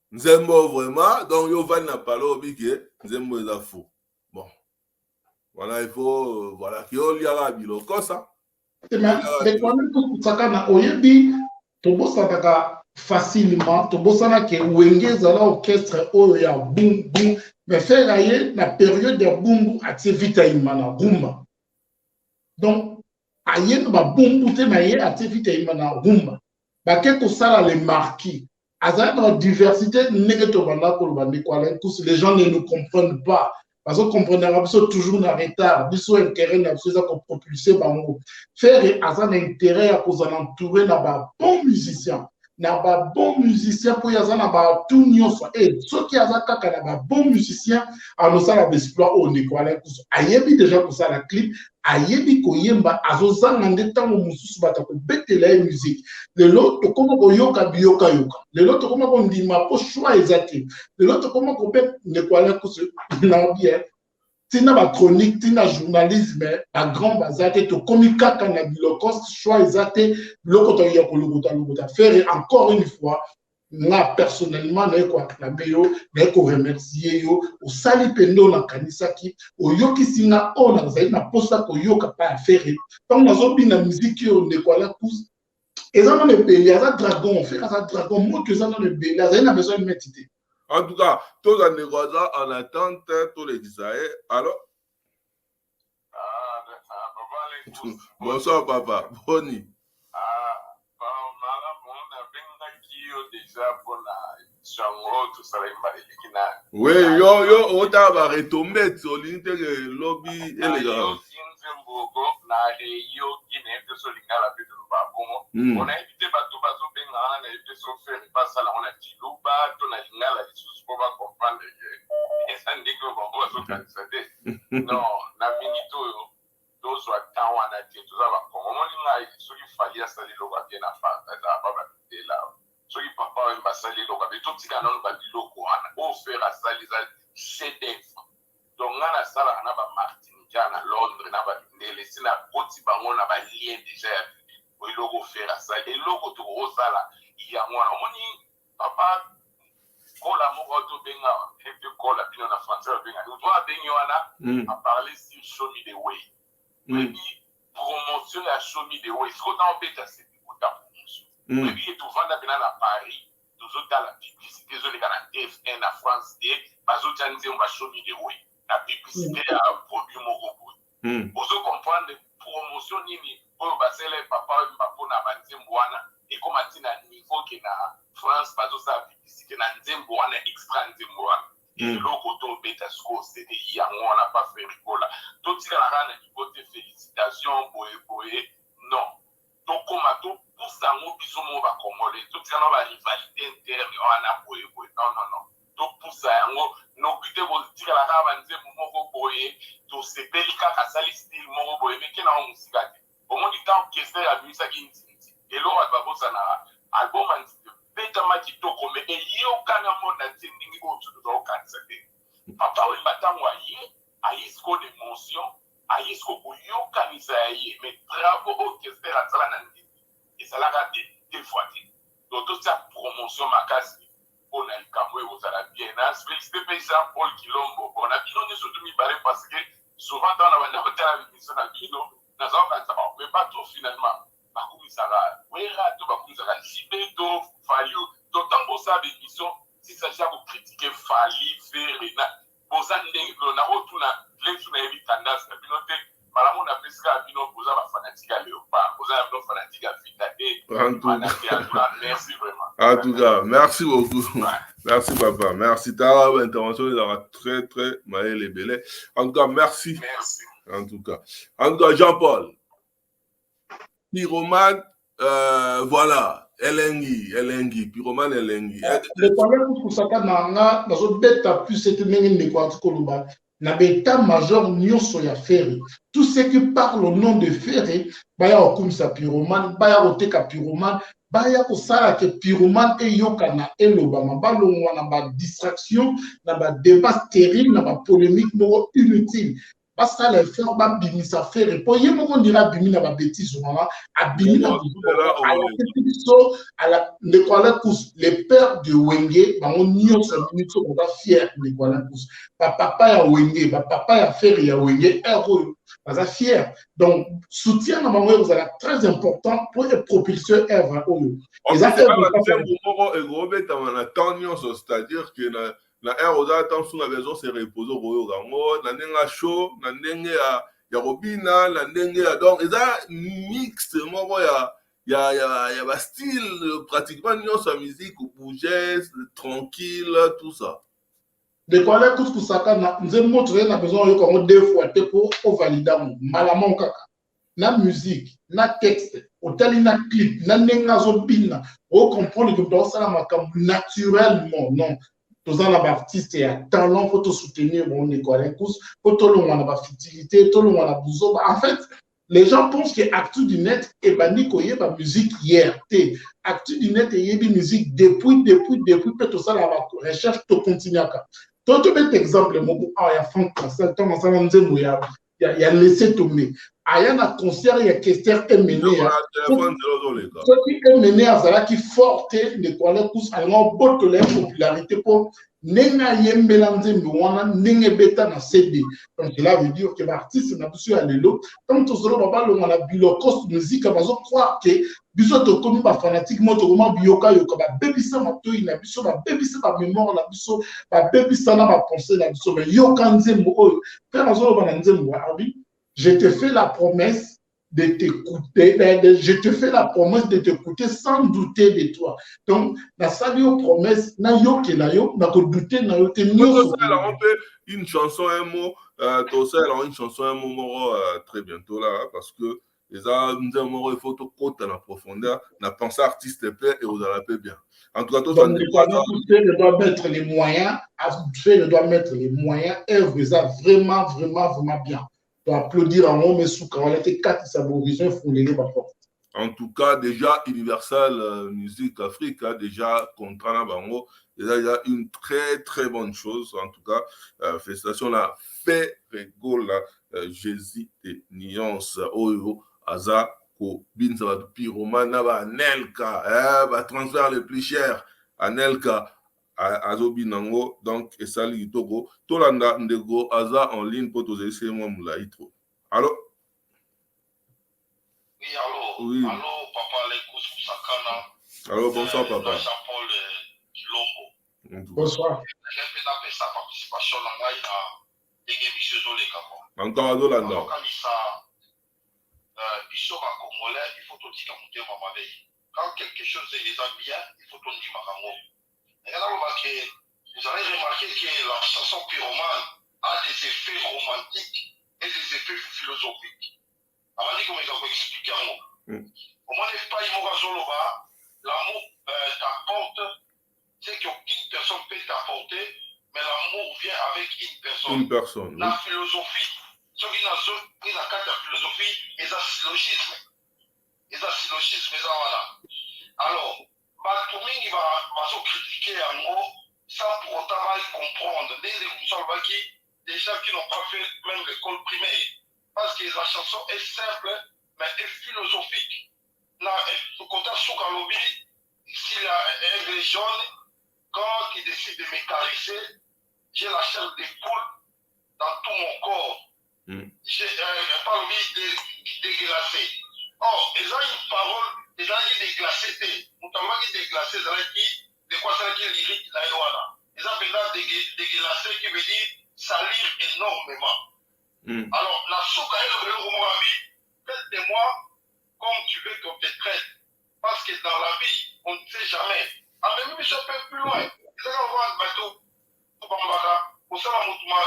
A: Nzembo vraiment, donc yo van na palo bike, Nzembo est faux. Bon. Voilà, il faut, voilà, qui on liara biloko ça.
B: Mais quand même, tout ça, quand on y dit, tout ça, t'as facilement, tout ça, là, que Wenge, zala orchestre, oh, ya boum, boum, mais faire ailleurs, la période de boum, à tes vite à imana, rumba. Donc, ailleurs, bah, boum, boum, t'es maillé, à tes vite à imana, rumba. Bah, quelque ça, là, les marquis. À la diversité, les gens ne nous comprennent pas. Parce qu'on comprendra toujours en retard. Ils ont intérêt à propulser. Faire un intérêt à cause d'entourer d'un bon musicien. Un bon musicien pour y avoir tout nion. Et ceux qui ont un bon musicien, à nous ça l'exploit au Nicolas. Ayebi déjà pour ça la clip. Ayebi koyemba azozan ngande tango mususu bata ko betela musique. Le l'autre comment ko yoka bioka yoka. Le l'autre comment ko ndima po choix exacté. Le l'autre comment ko bet Nicolas kusu na bien. Tina ba chronique, tina journalisme, ba grand bazate to komika kana bilokos choix exacté. Loko to yoko logota faire encore une fois. Moi, personnellement, je vais remercier yo, au sali pendo na kanisa ki, au yoki singa on a zaï na posta ko yoka pa faire. Tant na zobi na musique yo ne quoi la pousse. Et ça on est belé, ça dragon, fait ça dragon, moi que ça on est belé, ça n'a besoin de mettre.
A: En tout cas, tous les négociateurs en attente, tous les Israéliens. Alors? Bonsoir, papa. Boni. Oui, yo, ota va retomber sur l'unité de lobby élégant.
G: On a évité bateau benga na évité faire pas ça là on a dit loba to na lingala lisusu pour pas comprendre et ça dit que bon ça non na minito to soit temps on a dit tout ça va comme on linga ce qui fallait ça les loba bien à faire ça pas ba de là ce qui papa on va ça les loba mais tout petit quand on va dire loko on faire ça les chef donc on a ça là on a ba Martinique na Londres na ba laisser na côte bango na ba lien déjà il logo faire ça et logo to rosala il y a moi on papa kola mo auto benga et puis kola bien en français benga nous doit benga à parler sur show me the way maybe promotion la show me the way ce qu'on a embêté c'est pour ta promotion maybe et tout vendre bien à Paris nous autres dans la publicité désolé quand la TF1 en France des bazo tjanze on va show me the way la publicité à produit mo robot vous comprendre promotion nini oyo basele papa mbapo na banzembo wana ekomati na niveau ke na France bazosala publicité na nzembo wana extra nzembo wana eloko tobeta siko cdi yango wana pa fe rikola totikalaka na libote félicitation boye non tokoma topusa yango biso mo bakongole totikala na barivalité interne wana boye non topusa yango nokute botikalaka banzembo moko boye tosepeli kaka sali style moko boye meke na ngo musika te au moins du temps orchestre a mis ça qui et l'autre va bosser na album
I: ebetama kitoko me eyokana mona te ndenge oyo tozokanisa te papa oyo matango ayisi ko d'émotion ayisi ko koyokanisa ya ye mais travaux orchestre azala na ndimi ezalaka te fois te donc totia promotion makasi mpona likambo oyo kozala bien na félicité mpe Jean Paul Kilombo mpona bino nyonso tomibale parce que souvent ntango na banda kotala bimission na bino nazakokanisa mais pas trop finalement bakumisaka wera to bakumisaka jibe to fayu to ntango osala bémission s'agit ya kocritique fali fere na boza ndenge bilo na otuna lesu na yebi tendance na bino te malamu na pesika bino boza bafanatique ya léopard boza ya bino fanatique ya vita te merci vraiment
A: en tout cas merci beaucoup merci papa merci ta intervention est très très maël et belé en tout cas merci en tout cas Jean-Paul Pyromane voilà elengi Pyromane elengi
B: le problème pour ça nanga nazo beta plus cette ndenge ndeko atikoloba na beta major nyonso ya Ferry tout ce qui parle au nom de Ferry baya okumisa Pyromane baya oteka Pyromane baya kosala ke Pyromane eyokana elobama balongwa na ba distraction na ba débat stérile na ba polémique moko inutile parce que les frères ba bimisa Ferry po ye moko ndira bimi na ba bêtises wana abimi na le père de Wenge bango nyonso minito on va fier de Nicolas Kous papa ya Wenge papa ya Ferry ya Wenge héros baza fier donc soutien na bango est très important pour propulser œuvre oyo
A: c'est-à-dire que na air oza tant sous la maison se repose au rango na nenga show na ndenge ya robina na ndenge ya donc eza mix moko ya ba style pratiquement nyonso ya musique bouger tranquille tout ça
B: de quoi là tout ça kana nzembo tu na besoin yo comme deux fois te pour valider malamu kaka na musique na texte otali na clip na nenga zo bina o comprendre que dans ça makambo naturellement non tous les artistes et talent faut soutenir mon Nicolas Kous faut tout le monde a fertilité tout le monde a bouzo en fait les gens pensent que Actu du Net et Baniko y a musique hier Actu du Net et y a musique depuis peut tout ça la recherche tout continue à tout bel exemple mon il y a Franck Cassel temps ça il y a laissé tomber il y a un concert il y a Kester Emmené ce qui est mené à Zala qui forte Nicolas Kous a une bonne popularité pour nenga yembelanze mwana nenge beta na CD donc cela veut dire que l'artiste n'a pas à l'élo comme tout cela baba le na bilokos musique bazo croire que biso to komi ba fanatique moto comment bioka yoka ba bebisa matoi na biso ba bebisa ba mémoire na biso ba bebisa na ba pensée na biso mais yoka nzembo oyo frère azo ba na nzembo abi je te fais la promesse de t'écouter, je te fais la promesse de t'écouter sans douter de toi. Donc, la salle promesse, na yo ke na yo, na ko douter na yo te nyo.
A: On peut une chanson un mot, une chanson un mot très bientôt là, parce que les gens il faut tout côté en profondeur, na pensée artiste paix et vous allez paix bien. En tout cas, tout ça.
B: Il doit mettre les moyens, il doit mettre les moyens, œuvre ça vraiment bien. Applaudir en haut, mais sous quand on était 4 saborisés, il faut les porte.
A: En tout cas, déjà, Universal Music Afrique a déjà contrat bango. Déjà, il y a une très très bonne chose. En tout cas, félicitations là, fait rigole Jésus et Nuance Oyo Aza ko Binza Pyromane ba Nelka, ba transfert le plus cher à Nelka. Azobi nango donc et sali togo tolanda ndego aza en ligne pour tous essayer moi moula itro allô
G: oui papa les Kous Sakana
A: allô bonsoir papa
G: Jean-Paul Kilombo
B: bonsoir
G: j'ai fait d'appeler sa participation dans la émission de l'école
A: encore azolanda
G: quand il ça biso ba congolais il faut tout dire quand quelque chose est bien il faut tout dire makango. Vous avez remarqué que la chanson Pyromane a des effets romantiques et des effets philosophiques. Avant de comment ils ont expliqué en mots. Au moins, les pays Morazoloba, l'amour t'apporte, c'est qu'aucune personne peut t'apporter, mais l'amour vient avec une personne.
A: Une personne.
G: La philosophie, ce qui n'a pas la carte de la philosophie, et le syllogisme. Et le syllogisme, alors, bato mingi bazocritiquer yango sans pour autant comprendre. Des gens qui n'ont pas fait même l'école primaire. Parce que la chanson est simple, mais est philosophique. Là, le côté Soukalobi, s'il y a un jaune, quand il décide de me caresser, j'ai la chair des poules dans tout mon corps. J'ai pas envie de déglacé. Or, ils ont une parole, ils ont dit déglacé. Notamment déglacé, ils ont dit de quoi ça dit lyrique là. Ils ont maintenant déglacé qui veut dire salir énormément. Alors, la souka est le Romorabi, traite-moi comme tu veux qu'on te traite. Parce que dans la vie, on ne sait jamais. Ah, mais même si on peut plus loin, ils ont voir un bateau. Osala mutuma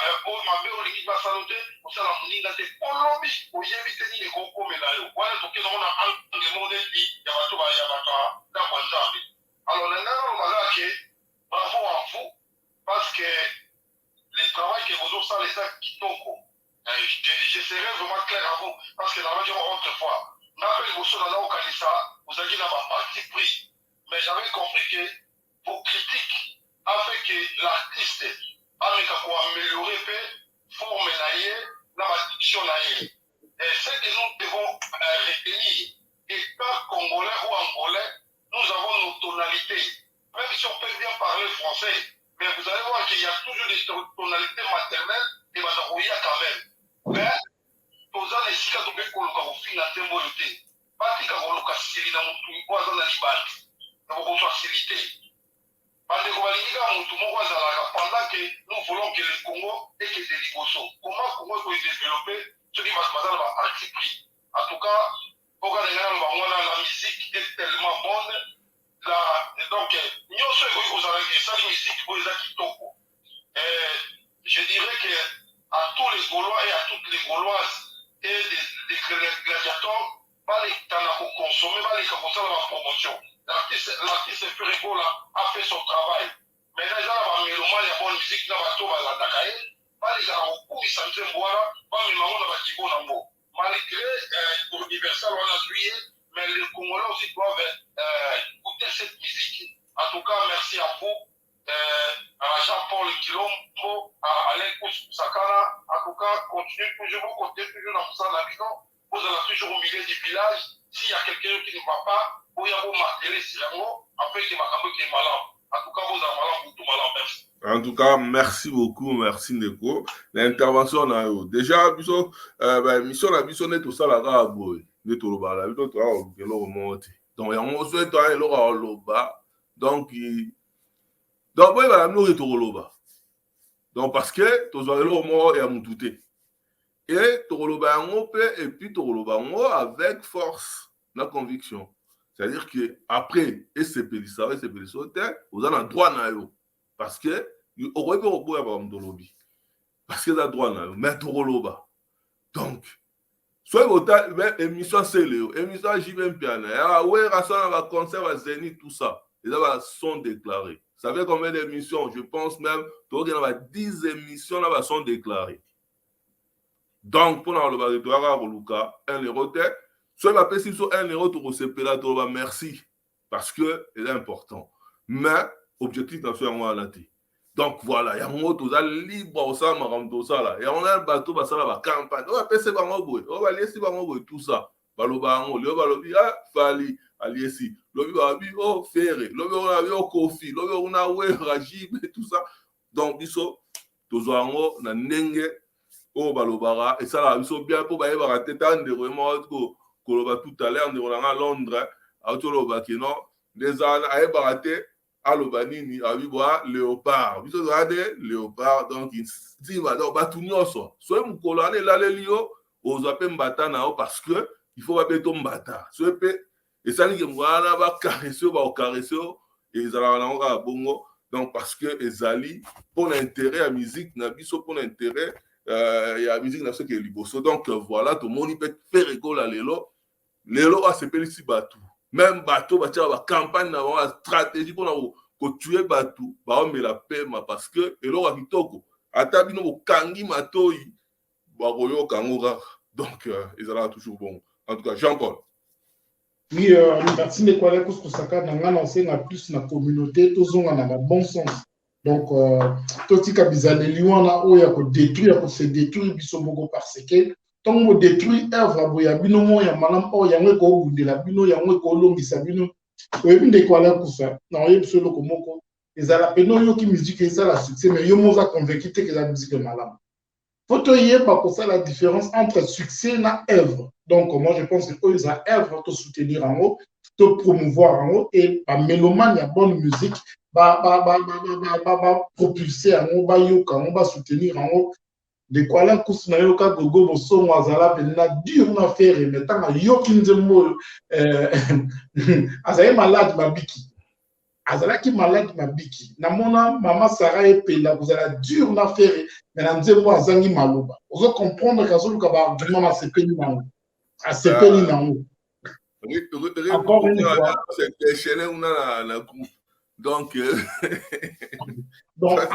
G: mabe oliki basalote osala muninga te olobi oyebi te nini kokomela yo wana toke naona ange modeli ya bato ya bato da kwanzambi. Alors nanga lobaka ke bravo à vous parce que le travail que vous avez les actes kitoko. Je serai vraiment clair à vous parce que dans la vie autrefois n'appelle vos choses là au Kalissa vous avez là parti pris mais j'avais compris que vos critiques avaient que l'artiste avec améliorer forme la diction. Et ce que nous devons retenir, état congolais ou angolais, nous avons nos tonalités. Même si on peut bien parler français, mais vous allez voir qu'il y a toujours des tonalités maternelles et matarouilla quand même. Mais, posant les sika to beko loka au fin à tembo yote. Pas tika koloka siri na mutu mkwaza na libati. Na beaucoup de facilité. Pendant que nous voulons que le Congo ait que des Liboso. Comment le Congo peut se développer? Ce qui va se passer dans la partie pris. En tout cas, la musique est tellement bonne. Donc, nous sommes la musique pour les Kitoko. Je dirais que à tous les Gaulois et à toutes les Gauloises et des gladiateurs, pas les Tanako consommer, pas les Kakosa dans la promotion. L'artiste Furigo a fait son travail. Mais les gens ont mis le mal, il y a bonne musique, il y a bateau, il y a Dakaï. Pas les gens ont ils s'en tiennent boire, pas les mamans, il y a Kibo. Malgré l'universal, on a suivi, mais les Congolais aussi doivent écouter cette musique. En tout cas, merci à vous, à Jean-Paul Kilombo, à Alain Sakana. En tout cas, continuez toujours, vous comptez toujours dans ça, la maison. Vous allez toujours au milieu du village. S'il y a quelqu'un qui ne va pas, vous avez marqué sur un mot, après qu'il m'a qui est malade. En tout cas, vous avez malade pour tout malade, merci.
A: En tout cas, merci beaucoup, merci Ndeko. L'intervention na yo. Déjà, biso, mission na biso neto sala ka boy. Neto loba la biso to a kelo remonte. Donc ya mo so to a lo ka loba. Donc boy ba la no to loba. Donc parce que to zo lo mo ya mutute. Et to loba ngo pe et puis to loba ngo avec force, la conviction. C'est-à-dire que après SCP ça SCP sauter, vous avez un droit na yo. Parce que au parce que la droit là mettre loba. Donc soit votre émission c'est Léo émission JBM piano ah ouais rassemble va concert à Zénith tout ça les là sont déclarés. Vous savez combien d'émissions? Je pense même qu'il y a 10 émissions là sont déclarées. Donc pour le bas de toi Luka 1 euro tête soit va payer sur 1 euro pour se payer là merci parce que c'est important. Mais objectif d'en faire moi à la tête. Donc voilà, il y a un mot tout ça libre au ça maram tout ça là. Et on a un bateau bah ça là va campagne. On va passer par moi boy. On va laisser par moi boy tout ça. Baloba on le balobi ah fali aliesi. Lobi babi oh ferré. Lobi on a au kofi. Lobi on a ouais rajib et tout ça. Donc biso tout ça on na nenge oh balobara et ça là biso bien pour ba ba tête de vraiment ko loba tout à l'heure on a à Londres. A tout loba qui non des ans à baraté Alobanini a vu voir léopard. Vous regardez léopard donc il dit va donc batunyoso. Soit mon colonel là les lio aux appels mbatana parce que il faut pas béton mbata. Soit et ça dit que moi là va caresser et ils allons à bongo donc parce que ezali pour l'intérêt à musique na biso pour l'intérêt il y a musique na ce qui est liboso donc voilà tout le monde peut faire rigolo lelo a se pelisi batu. Même bateau batia ba campagne na ba stratégie pour na tuer bateau ba on met la paix parce que elo ka kitoko ata bino bo kangi matoi ba koyo kangoka donc ils allaient toujours bon en tout cas Jean-Paul
B: Oui, merci de quoi que ce que n'a lancé na plus na communauté, tous on a bon sens. Donc, tout ce qui a besoin de lui, on a oya ko détruire, ko se détruire biso moko parce que tant on détruit œuvre boya bino mo ya malam o ya ngeko bundela bino ya ngeko longisa bino. Oyebi de quoi que ça. Non, oyebi solo ko moko. Ezala peno yo ki musique ça la succès mais yo mo va convaincu que la musique est malade. Faut que la différence entre succès et œuvre. Donc, moi, je pense que eux, ont œuvre te soutenir en haut, te promouvoir en haut, et par mélomane, il y a bonne musique, propulser en haut, yoka, on va soutenir en haut. De quoi là, kus na yoka gogo boso mwazala penina dur na faire, mais tant que yoki nzembo, azaye malade mabiki. Azalaki malade mabiki namona mama Sarah epela kozala dur na faire mais na nzembo azangi maloba ozo comprendre kazoluka ba argument na sepeli nango asepeli nango encore une fois
A: donc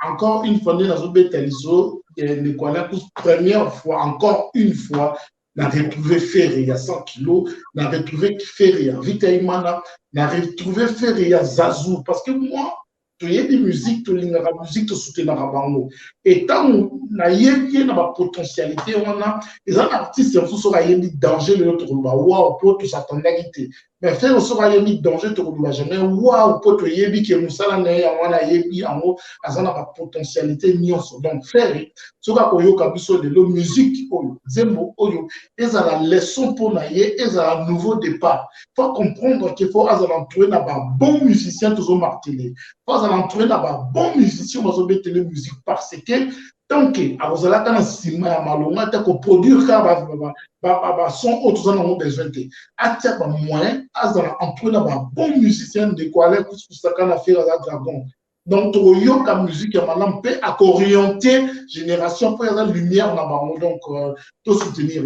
B: encore une fois na zobeta liso le quoi première fois encore une fois na retrouvé Ferre il y a 100 kilos, na retrouvé Ferre il y a Vitaïmana, na retrouvé Ferre il y a Zazou. Parce que moi, tu y a des musiques, tu as la musique, tu soutiens la bango. Et tant na yébi na ba potentialité, on a les artistes qui sont mis danger le autre ba waouh pour tout s'attendre à quitter. Mais faire aussi mis danger tu ne jamais waouh pour te yébi que musala na ya wana yébi en haut, azana ba potentialité nyonso. Donc faire soka koyoka biso de la musique oyo zembo oyo eza la leçon pour naie eza un nouveau départ. Faut comprendre qu'il faut entourer na ba bon musicien toujours martelé. Faut entourer na ba bon musicien mazo betele musique parce que tant que azala kana sima ya malonga ta ko produire ka ba son autres en ont besoin de atia ba moyen azala entourer na ba bon musicien de quoi aller pour ça kana faire la dragon. Donc, la musique peut orienter génération pour la lumière là-bas. Donc, tout soutenir.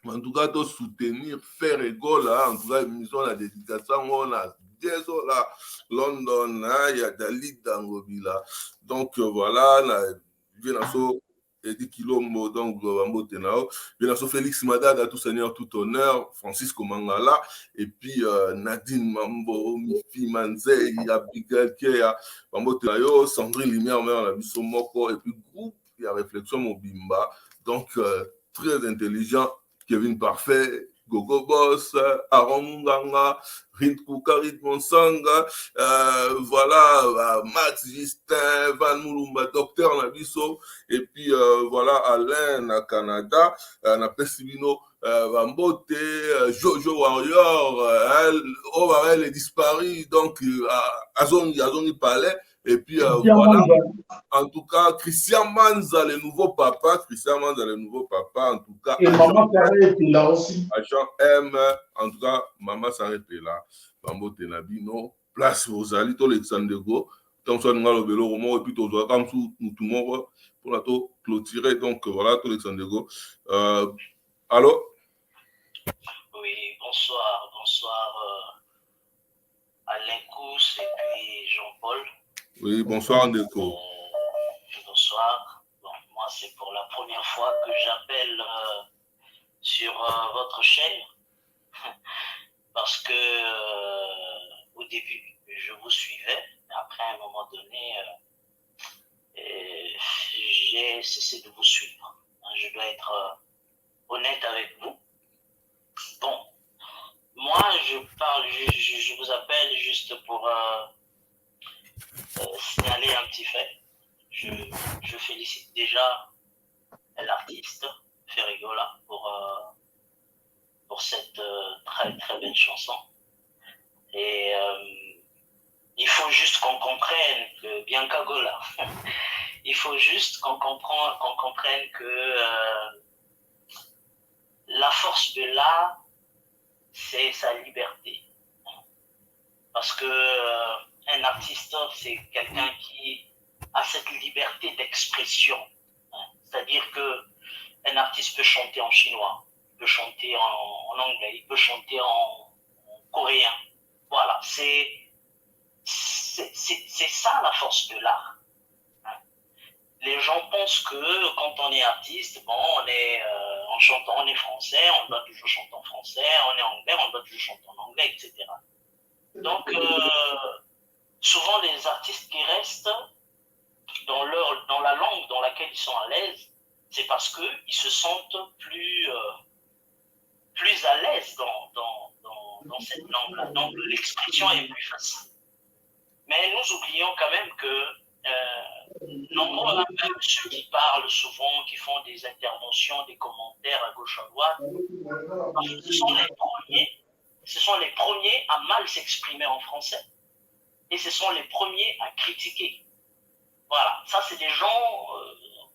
A: En tout cas, tout soutenir, faire école, en tout cas, émission la dédication, on a des là, London, il y a Dalit Dangobila. Donc, voilà, il y a et 10 kilos, donc, bien sûr, Félix Madad, tout seigneur, tout honneur, Francisco Mangala, et puis Nadine Mambo, Mifi Manzei, Abigail Kea, Mambo Tenayo, Sandrine Lumière, on a vu son moko, et puis groupe, il y a Réflexion Mobimba, donc très intelligent, Kevin Parfait, Gogo Boss, Aaron Munganga, Rintkou Karit Monsanga, voilà, Max Justin, Van Moulumba, Docteur Nabiso, et puis voilà, Alain à Canada, na Pessimino, Vambote, Jojo Warrior, elle est disparue, donc Azoni Palais, et puis voilà, en tout cas, Christian Manza, le nouveau papa, en tout cas.
B: Et Maman Sarah est là aussi.
A: Agent M, en tout cas, Maman Sarah est là. Bambo Tenabino, place aux alliés, tout Alexandre Go. Tant soit nous allons le roman, et puis tout le comme nous tout le monde, pour la clôturer. Donc voilà, tout Alexandre Go. Allô?
F: Oui, bonsoir. Alain Kous et puis Jean-Paul.
A: Oui, bonsoir Ndeko.
F: Bonsoir. Bon, moi, c'est pour la première fois que j'appelle sur votre chaîne. Parce que au début, je vous suivais. Après, à un moment donné, j'ai cessé de vous suivre. Je dois être honnête avec vous. Bon, moi, je vous appelle juste pour signaler un petit fait. Je félicite déjà l'artiste Ferrigola pour cette très très belle chanson. Et il faut juste qu'on comprenne que Bianca Gola, il faut juste qu'on comprenne que la force de l'art, c'est sa liberté. Parce que un artiste, c'est quelqu'un qui a cette liberté d'expression. C'est-à-dire qu'un artiste peut chanter en chinois, il peut chanter en anglais, il peut chanter en coréen. Voilà, c'est ça la force de l'art.
J: les gens pensent que quand on est artiste, bon, on est en chantant, on est français, on doit toujours chanter en français, on est anglais, on doit toujours chanter en anglais, etc. Donc, souvent les artistes qui restent dans la langue dans laquelle ils sont à l'aise, c'est parce qu'ils se sentent plus à l'aise dans cette langue-là. Donc l'expression est plus facile. Mais nous oublions quand même que nombreux, même ceux qui parlent souvent, qui font des interventions, des commentaires à gauche à droite, ce sont les premiers à mal s'exprimer en français. Et ce sont les premiers à critiquer. Voilà, ça c'est des gens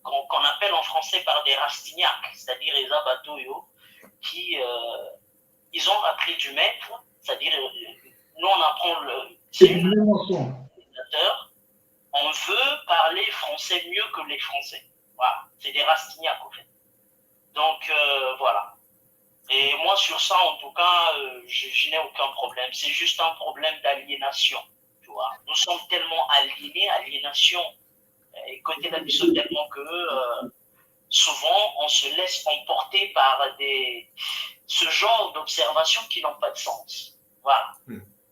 J: qu'on appelle en français par des rastignacs, c'est-à-dire les abatoyo, qui ils ont appris du maître, c'est-à-dire nous on apprend on veut parler français mieux que les Français. Voilà, c'est des rastignacs en fait. Donc voilà. Et moi sur ça en tout cas, je n'ai aucun problème. C'est juste un problème d'aliénation. Tu vois, nous sommes tellement aliénés, aliénation. Et côté d'Abisso tellement que souvent on se laisse emporter par ce genre d'observations qui n'ont pas de sens. Voilà.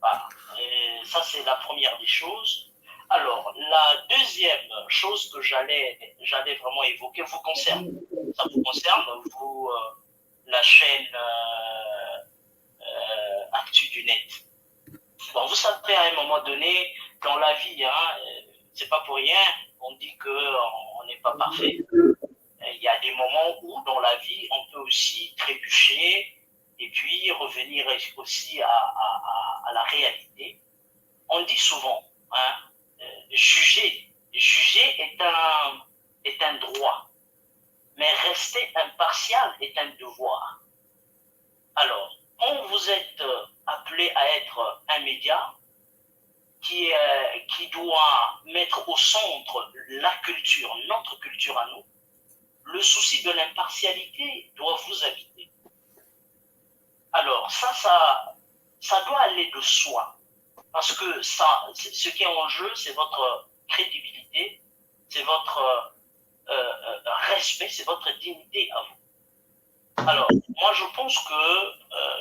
J: Voilà. Et ça, c'est la première des choses. Alors, la deuxième chose que j'allais vraiment évoquer vous concerne. Ça vous concerne, vous, la chaîne Actu du Net. Bon, vous savez, à un moment donné, dans la vie, hein, c'est pas pour rien, on dit qu'on n'est pas parfait. Il y a des moments où, dans la vie, on peut aussi trébucher et puis revenir aussi à la réalité. On dit souvent, hein, juger est un droit, mais rester impartial est un devoir. Alors, quand vous êtes appelé à être un média qui doit mettre au centre la culture, notre culture à nous, le souci de l'impartialité doit vous habiter. Alors, ça doit aller de soi. Parce que ce qui est en jeu, c'est votre crédibilité, c'est votre respect, c'est votre dignité à vous. Alors, moi, je pense que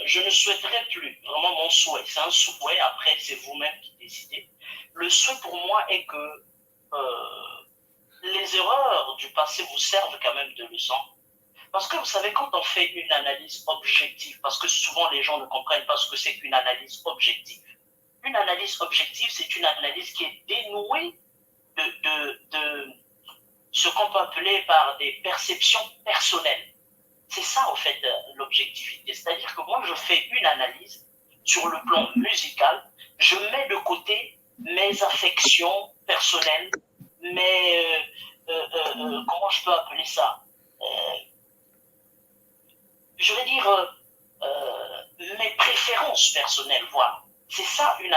J: je ne souhaiterais plus, vraiment mon souhait, c'est un souhait, après, c'est vous-même qui décidez. Le souhait pour moi est que les erreurs du passé vous servent quand même de leçon. Parce que vous savez, quand on fait une analyse objective, parce que souvent les gens ne comprennent pas ce que c'est qu'une analyse objective. Une analyse objective, c'est une analyse qui est dénouée de ce qu'on peut appeler par des perceptions personnelles. C'est ça, en fait, l'objectivité. C'est-à-dire que moi, je fais une analyse sur le plan musical, je mets de côté mes affections personnelles, comment je peux appeler ça, je vais dire mes préférences personnelles, voilà. C'est ça une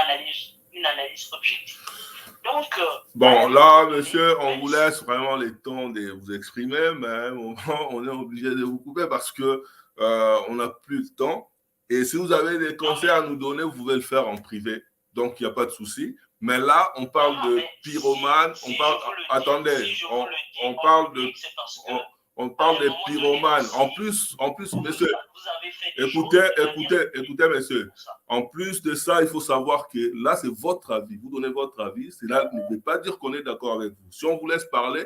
J: analyse objective. Donc,
A: bon, là, monsieur, on vous laisse vraiment le temps de vous exprimer, mais à un moment, on est obligé de vous couper parce que on n'a plus de temps. Et si vous avez des conseils à nous donner, vous pouvez le faire en privé. Donc, il n'y a pas de souci. Mais là, on parle de pyromane. Attendez, on parle de... On parle des pyromanes. En plus, monsieur, écoutez, monsieur. En plus de ça, il faut savoir que là, c'est votre avis. Vous donnez votre avis. Cela ne veut pas dire qu'on est d'accord avec vous. Si on vous laisse parler,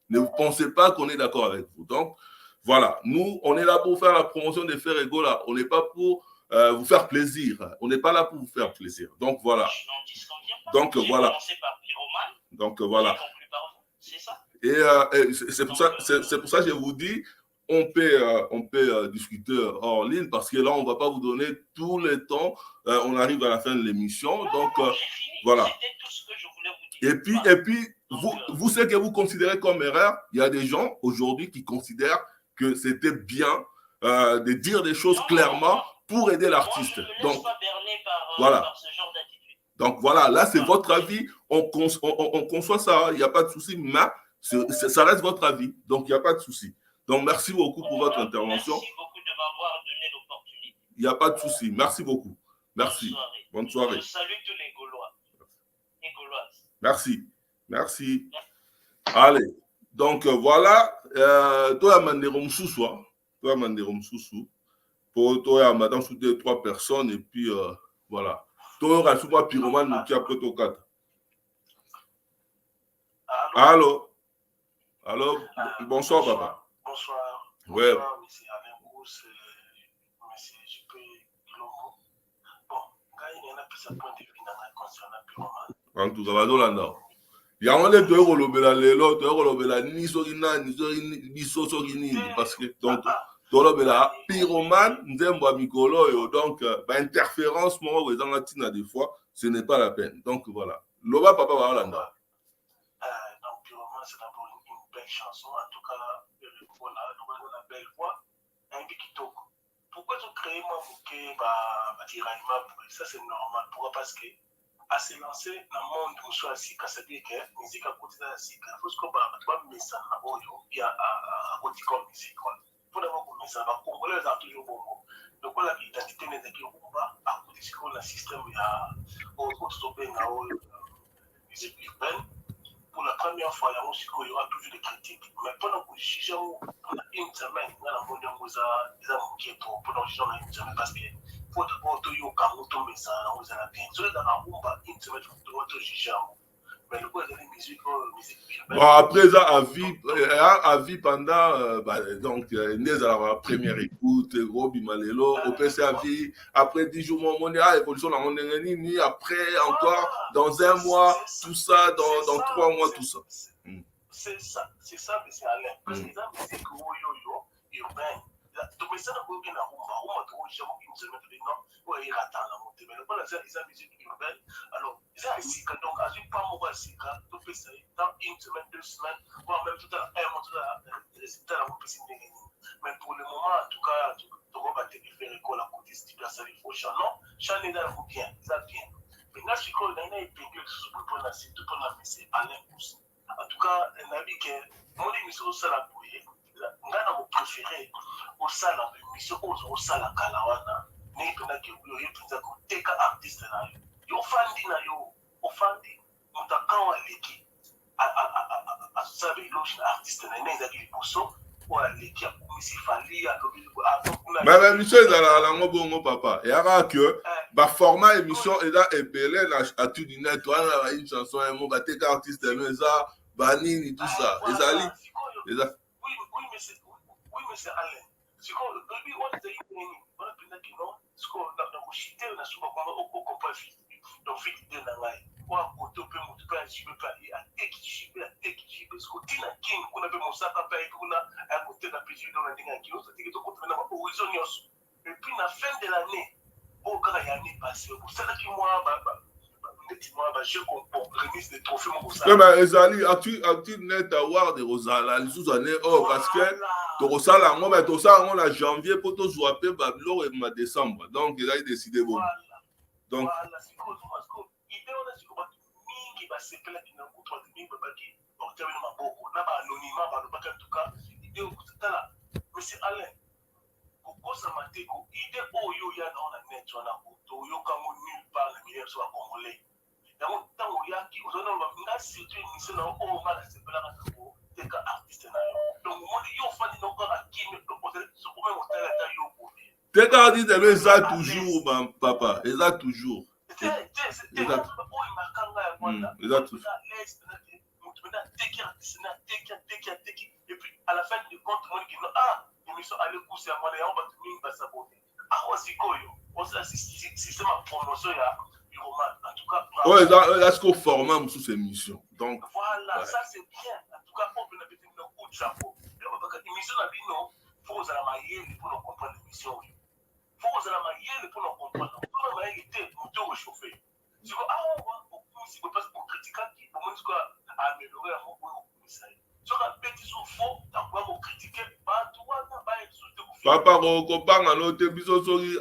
A: ne pensez pas qu'on est d'accord avec vous. Donc, voilà. Nous, on est là pour faire la promotion des Frères Égaux. Là. On n'est pas pour vous faire plaisir. On n'est pas là pour vous faire plaisir. Donc, voilà. Donc, voilà. Donc, voilà.
J: C'est ça.
A: Et c'est pour ça que je vous dis, on peut discuter hors ligne parce que là, on ne va pas vous donner tout le temps. On arrive à la fin de l'émission. Donc, voilà.
J: Tout ce que je voulais vous
A: Et
J: dire.
A: puis vous, ce que vous considérez comme erreur, il y a des gens aujourd'hui qui considèrent que c'était bien de dire des choses clairement pour aider l'artiste. Donc, voilà. Donc, voilà. Là, c'est votre avis. On conçoit ça. Il n'y a pas de souci. Mais ça reste votre avis, donc il n'y a pas de souci. Donc, merci beaucoup pour votre intervention.
J: Merci beaucoup de m'avoir donné l'opportunité.
A: Il n'y a pas de souci. Merci beaucoup. Merci. Bonne soirée.
J: Je salue tous les Gaulois et Gauloises.
A: Merci. Merci. Allez, Donc voilà, toi Mandero Moussou, toi Mandero Moussou, pour toi Madame sous 2-3 personnes et puis voilà. Toi Rassouma Pyromane nous tient après ton 4. Allô? Allô? Bonsoir papa.
E: Bonsoir.
A: Ouais.
E: Bonsoir, monsieur Alain Gousse, monsieur JP Kilombo. Bon, quand il y en a plus à point de vue dans la concernant Pyromane.
A: En tout cas, Badolanda. Yango le to kolobela lelo to kolobela ni soki nani soki biso soki nini parce que donc tolobela pyromane nzembo ya mikolo yo donc ba interférence moko ezanga tina des fois ce n'est pas la peine donc voilà loba papa Badolanda.
E: Donc Pyromane c'est d'abord une belle chanson en tout cas voilà donc la belle voix un peu kitoko. Pourquoi tu crées moi que bah tiraillement ça c'est normal pourquoi parce que à se lancer dans le monde où soit sika c'est-à-dire que musique à côté de la sika il faut que bah message à oyo bien à côté comme musique quoi pour d'abord comme ça va congolais ont toujours bon donc voilà l'identité n'est que on va à côté de ce système il y a au autostopé na musique urbaine pour la première fois la musique il y aura toujours des critiques mais pendant que juger on a une semaine dans la monde on vous a des amours pour pendant juger on a une semaine parce que pour d'abord tout yo kamuto mais ça on a bien sur dans la rumba une semaine pour tout juger mais le quoi de la musique
A: bon après ça à vie pendant donc nez à la première écoute Robi Malelo au PC à vie après 10 jours mon évolution dans mon ni après encore dans un mois tout ça dans 3 mois tout ça
E: c'est ça mais c'est Alain parce que ça musique yo urbain donc ça n'a pas bien à rumba tout j'ai une semaine de non ouais il attend la montée mais le pas la musique urbaine alors ça ici quand donc à une pas moi ici quand tout fait ça dans une semaine 2 semaines voire même tout à un mois tout à résultat la montée mais pour le moment en tout cas tu vas te faire école à côté si tu places il faut non changer dans le bien ça bien mais là je crois qu'il y a une période sur pour la site tout pour la c'est Alain Gousse en tout cas on a dit que mon émission ça la bouillée ngana mo préféré au sala émission au sala kalawana ne pena ke yo yetunza ko teka artiste na yo fandi na yo ofandi mutakawa leki a sabi lotion artiste na neza ki boso ou leki a misifali a
A: mais émission ezala la ngobongo papa yaka que ba format émission eza ebele na atudi net wana une chanson un mot ba teka artiste na ça banini tout ça ezali eza
E: oui mais c'est Alain c'est comme le début on était on a pris qui non ce qu'on a chité on a souvent on comprend fit donc fit de na ngai kwa koto pe mutu pa jibe pa a teki jibe ce qu'on dit na king kuna pe mosaka pa kuna a côté na piji dans la dinga qui on se dit que ko na horizon nyos et puis na fin de l'année au grand année passée pour ça qui moi je comprends remise des trophées
A: non mais ezali actu net award de Rosala les sous-années parce que to Rosala ngo mais to ça on a janvier pour to jouer pe bablo et ma décembre donc il a décidé bon donc
E: voilà c'est quoi parce que idée on a dit que mingi ba c'est là qui n'a pas de mingi ba qui porter une maboko na ba anonymat ba pas en tout cas idée au là mais c'est Alain ko ça maté ko idée oyo ya na on a net on a to yo comme nulle part le milieu soit congolais donc tant oya qui on a surtout une mission na o ma la c'est là ko teka artiste na donc moi yo fani no ko a qui me proposer ce ko même hôtel ta yo ko
A: teka artiste mais ça toujours papa et ça toujours
E: c'est et puis à la fin du compte moi qui émission aller pousser à moi et on va tenir ba saboter aussi koyo on ça système de promotion ya roman en tout cas
A: ouais là ce qu'on forme sous ces missions donc
E: voilà ouais. Ça c'est bien en tout cas pour la petite no coup de chapeau donc émission la bino faut ça la mailler pour nous comprendre l'émission faut ça la mailler pour nous comprendre pour la mailler moteur réchauffé tu vois si vous passez pour critiquer qui pour moi quoi améliorer à mon ça sur un petit sous faux dans quoi vous critiquer pas toi na ba
A: papa ko banga no te biso soki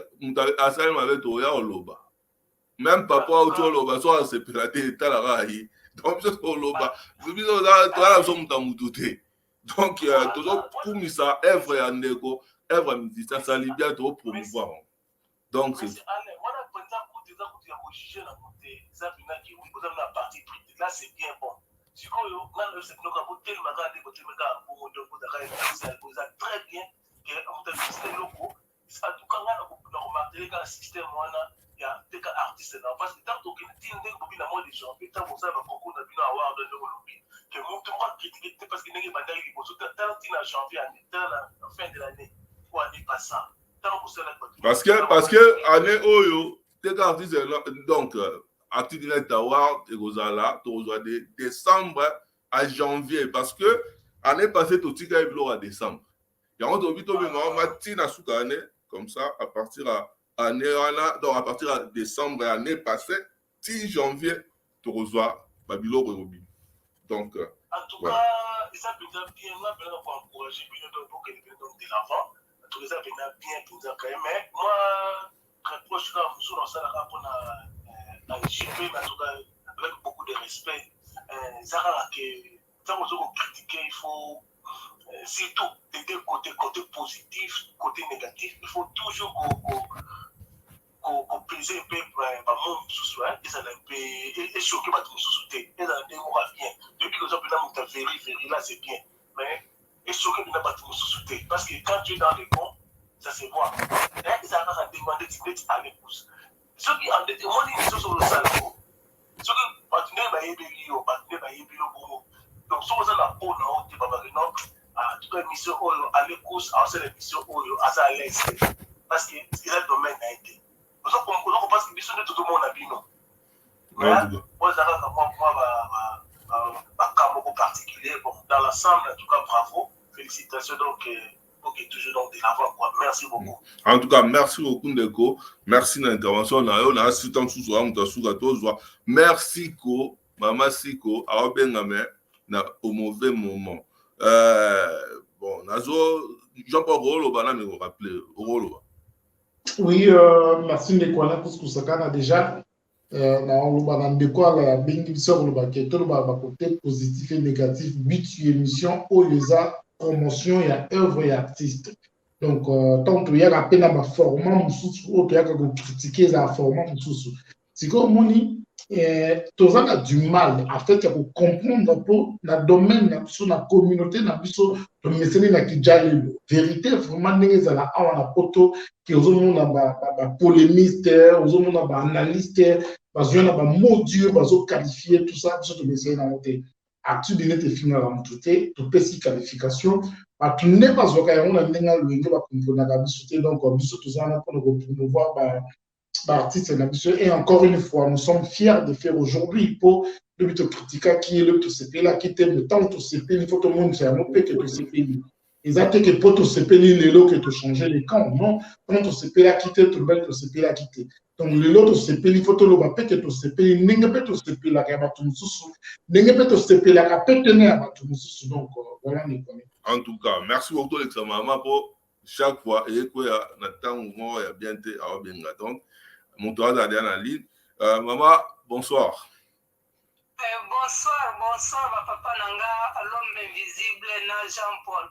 A: asali mabe to ya oloba même papa auto oloba so se pirate tala rai donc biso oloba biso da to so mutamututé donc toujours kumisa œuvre ya ndeko œuvre musicien ça libia to promouvoir donc c'est
E: voilà pendant que tu as juger la montée ça vient qui vous avez la partie là c'est bien bon sikoyo ngana sepinoka botelema kaka nde botelemaka bongo ndoko eza très bien ke motavisite eloko atuka nga na komartele kaka système wana ya teka artiste na parce que tant tokende ti ndenge bobi na mois de janvier ntango bosala bakoko na bino award ndenge olobi ke moto moko akritike te parce que ndenge ebandaki liboso tala ntina janvier tala na fin de l'année ou année passant ntango bosala
A: parce que année oyo teka artiste donc active net award ekozala tozwa de décembre à janvier parce que année passée totika ebilo à décembre yango tobi tobengaka matina suka année comme ça à partir à année donc à partir de décembre année passée 10 janvier tokozwa babiloko erobi donc
E: en tout cas ça peut être bien là pour encourager bien donc de l'avant tout ça peut être bien pour ça quand même mais moi très proche là sur dans ça là pour la JP mais en tout cas avec beaucoup de respect ça là que ça vous critiquer il faut surtout des deux côtés côté positif côté négatif il faut toujours qu'on plaisir un peu par mon sous-soin et ça un peu et choquer par tout sous-souté et ça un peu bien depuis que ça peut là mon véri là c'est bien mais et choquer par tout sous-souté parce que quand tu es dans les ponts ça se voit et ça va demander de à l'épouse ceux qui ont été moi ils sont sur le salon ceux qui partenaire ba yebelio bon donc sur ça la peau non tu vas pas non à toute émission à l'écoute à cette émission à ça à l'aise parce que c'est le domaine a été on pense que biso tout le monde a bino moi ça va moi campo particulier bon dans l'ensemble en tout cas bravo félicitations donc ok toujours donc de l'avant quoi merci beaucoup
A: en tout cas merci beaucoup Ndeko merci d'intervention na yo na assistant sous wa mutasuka tozwa merci ko mama siko aobengame na au mauvais moment bon nazo Jean-Paul Rolo bana me rappeler Rolo.
B: Oui, merci Ndekwana pour ce que ça a déjà. La bénédiction le côté positif et négatif, 8 émissions où les a promotion et œuvre et artistes. Donc, tant qu'il y a à peine à ma forme, ou qu'il y a critiquer la forme, c'est comme on dit, tout ça a du mal à fait pour comprendre un peu le domaine sur la communauté sur le message na kijali vérité vraiment n'est à la on a poto qui aux monde a polémiste aux monde a analyste parce qu'on a ba mot dur parce qualifier tout ça sur le message na monter actu de net final en tout tout petit qualification à tout n'est pas au cas on a ndenga le ba comprendre la bisoté donc biso tout ça on pour promouvoir artiste et encore une fois, nous sommes fiers de faire aujourd'hui pour le but critiquer qui est le TCP là qui t'aime le temps TCP il faut tout le monde faire un peu que TCP exactement que pour TCP les lots que tu changer les camps non quand TCP là quitter tout le bel TCP là quitter donc les lots TCP il faut tout le bapé que TCP n'engue pas TCP là qui a battu nous sous n'engue pas TCP là qui a pété à battu nous sous donc voilà nous connaît
A: en tout cas merci beaucoup l'examen pour chaque fois et quoi n'attend moi il y a bien été à bien donc mon tour d'aller en ligne. Maman, bonsoir.
K: Bonsoir, ma papa Nanga, à l'homme invisible, na Jean-Paul.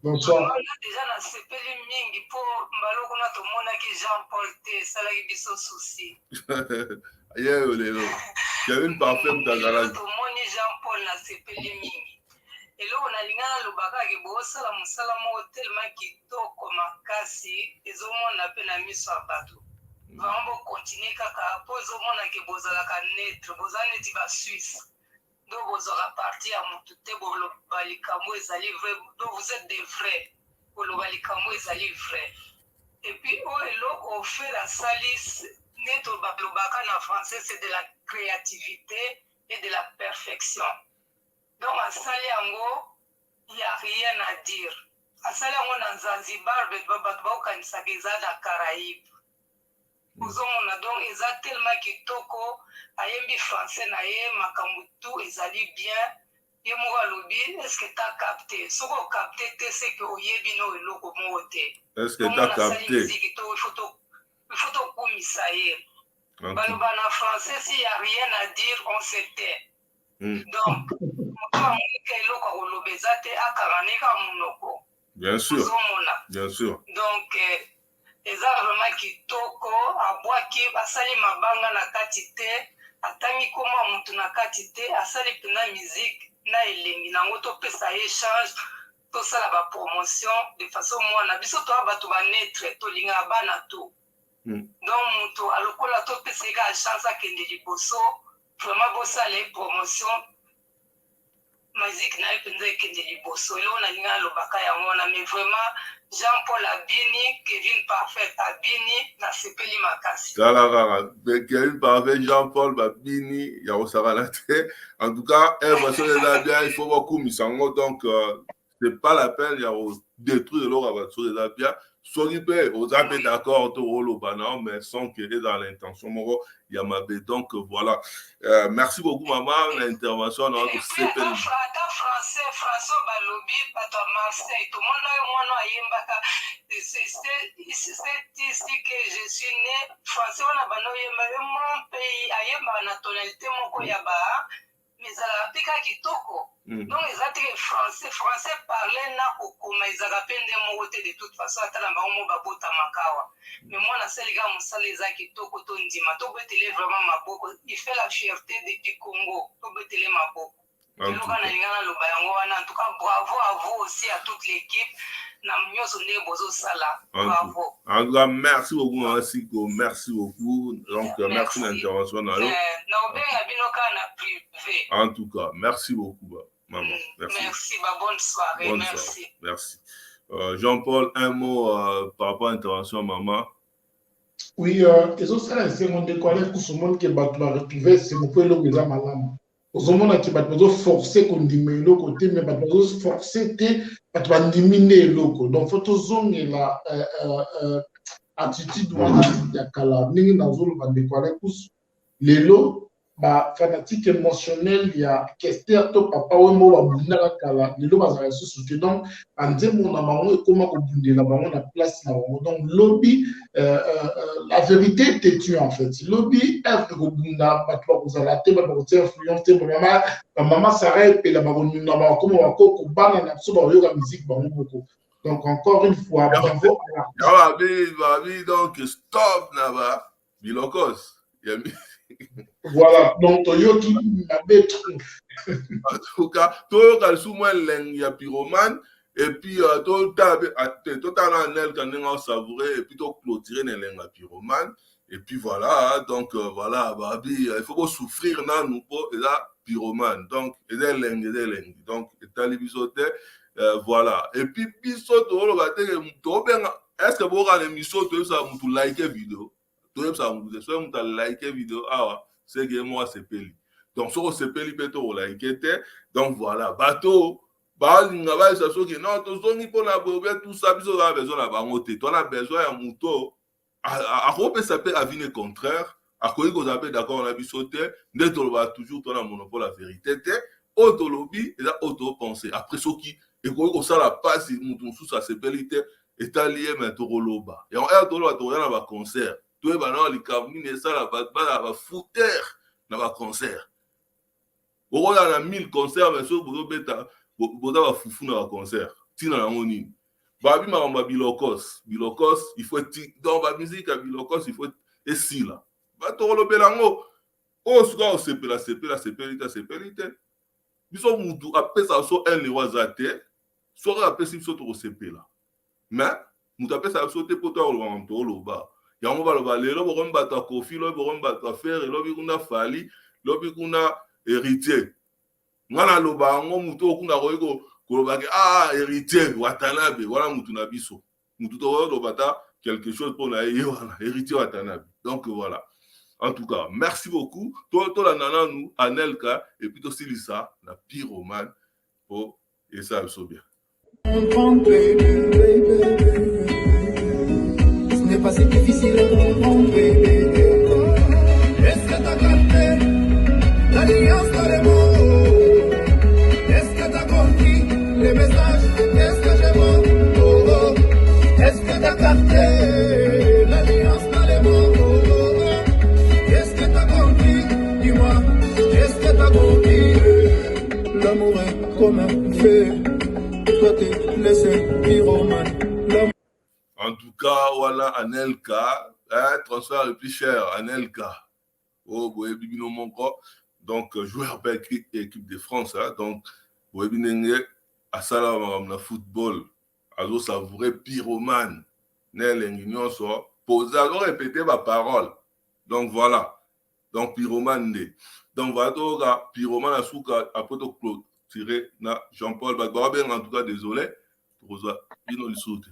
B: Bonsoir.
K: On a déjà na sepeli mingi pour maloko na tomona ki Jean-Paul te salaki biso souci.
A: Aïe, lelo. J'ai une parfaite tagala.
K: Tomoni Jean-Paul na sepeli mingi. Elo na lingana lobaka ki bosala musala mo tellement kitoko makasi ezomona pe na miso ya bato. Vraiment continuer kaka pozo mona ke bozalaka netre bozaneti ba Suisse donc bozora parti à mutute bolo balikambo ezali vrai donc vous êtes des vrais bolo balikambo ezali vrai et puis eloko fait la salis neto bablobaka na français c'est de la créativité et de la perfection donc asali yango il y a rien à dire asali yango na Zanzibar bato baokanisaka eza na Caraïbes ozomona donc eza tellement kitoko ayembi français na ye makambo tout ezali bien ye moko alobi est-ce que t'as capté soki ocapté te c'est que oyebi no eloko moko te
A: est-ce que t'as capté
K: il faut tokumisa ye baloba na français s'il y a rien à dire on se tait donc moto amonika eloko akoloba eza te akaraneka monoko
A: bien sûr
K: ozomona
A: bien sûr
K: donc eza vraiment kitoko abwaki basali mabanga na kati te atangi koma mutu na kati te asali mpena musique na elengi nango topesa ye échange tosala bapromotion de façon mwana biso toa bato banetre tolingaka bana to donc mutu alokola topesa ye kaka chance akende liboso vraiment bosala ye promotion musique na ye mpenza ekende liboso eloko nalinga alobaka yango wana mais vraiment Jean-Paul abini Kevin Parfait abini nasepeli makasi
A: tala kaka Kevin Parfait Jean-Paul babini ya kosakana te en tout cas version eza bien il faut bakumisa yango donc c'est pas la peine ya kodétruire eloko ya bato eza bien soki mpe oza mpe d'accord to oloba na mais sans que eza l'intention moko ya mabe donc voilà merci beaucoup maman l'intervention na kosepeli
K: François balobi bato ya Marseille tomona yo mwana ayembaka c'est ici que je suis né français wana bano oyemba yo mon pays ayembaka na tonalité moko ya ba mais ezalaka mpe kaka kitoko donc eza te français parle na kokoma ezalaka mpe nde moko te de toute façon ata na bango mo babotamaka awa mais mwana asali kaka mosala eza kitoko tondima tobetele vraiment maboko il fait la fierté du Congo tobetele maboko eloko nalinga naloba yango wana en tout cas bravo à vous aussi à toute l'équipe na nyonso nde bozosala bravo
A: en tout cas merci beaucoup Masiko merci beaucoup donc merci l'intervention na yo
K: na obenga bino kaka na privé
A: en tout cas merci beaucoup maman
K: merci bonne soirée
A: merci Jean-Paul un mot par rapport à l'intervention maman.
B: Oui ezosala esengo ndeko ale kusumoni ke bato bareprive semoko eloko eza malamu ozomona ke bato bazoforce kondima eloko te me bato bazoforce te bato bandimi nde eloko donc fo tozongela attitude wana ya kala ndenge nazoloba ndeko ale kusu lelo bafanatique émotionnel ya kester to papa oyo mo babundaka kala lelo bazala lisusu te donc banzembo na bango ekóma kobundela bango na place na bango donc lobi la vérité têtue en fait lobi eve kobunda bato bakozala te bato bakotia influence te bamama sara epela bakonuna bakoma bakoko bana na biso bakoyoka musique bango moko donc encore une fois bravo
A: babi donc stop na ba bilokos
B: voilà donc toyoki mabetre
A: en tout cas toyoka lisusu mwa elengi ya pyromane et puis totala nel ka ndenge osavourer et puis toclôturer na elengi ya pyromane et puis voilà donc voilà babi il faut souffrir nanu mpo eza pyromane donc eza elengi donc etali biso te voilà et puis biso tooloba teke tobenga est-ce que bokana émission toyebisa mutu like vidéo toyebisa mutu soki mutu alike vidéo awa c'est que moi sepeli donc soko sepeli mpe tokolike te donc voilà bato balinga bayesa soki non tozongi mpona bobe tout ça biso toza besoin na bango te tona besoin ya mutu akopesa mpe avine contraire akoki kozala mpe d'accord na biso te nde toloba toujours tona monopole ya vérité te oyo tolobi eza oyo topense après soki ekoki kosala pasi mutu mosusu asepeli te etali ye me tokoloba yango ere toloba tokoya na baconcert toyeba na likambo nini esala bana bafoutere na baconcert okoya na 1000 concert mais soki bozobeta boza bafufu na baconcert ntina yango nini babi makambo ya bilokos il faut donc bamusike ya bilokos il faut esila batokolobela yango oyo suka osepeli te biso mutu apesa so un euro aza te soki apesi biso tokosepela mais mutu apesa biso te mpo toyakoloba tokoloba yango baloba lelo bokomi bato ya kofi lobi bokomi bato ya fere lobi kuna fali lobi kuna héritier nga naloba yango mutu okunda koki kolobaki héritier watanabe wana mutu na biso mutu tokoloba ta quelque chose mpona ye wana héritier watanabe donc voilà en tout cas merci beaucoup tolanda nanu Anelka et puis tosilisa na pyromane po esa biso bien.
C: Ce n'est pas si difficile à comprendre. Est-ce que t'as capté l'alliance dans les mots? Est-ce que t'as compris les messages? Est-ce que j'ai bon? Est-ce que t'as capté l'alliance dans les mots? Est-ce que t'as compris? Dis-moi, est-ce que t'as compris? L'amour est comme un feu. Toi t'es laissé pyromane.
A: En tout cas, voilà Anelka, transfert le plus cher, Anelka. Oh, boye bibino monko. Donc, joueur par équipe de France, hein. Donc, boye binenge, à sala na football, azo savourer pyromane. Ne l'ingénieur soit posé, alors répéter ma parole. Donc, voilà. Donc, pyromane. Donc, voilà, donc, pyromane à souka, après de clôturer, na Jean-Paul Bagba, bien, en tout cas, désolé, pour ça, bino le soute.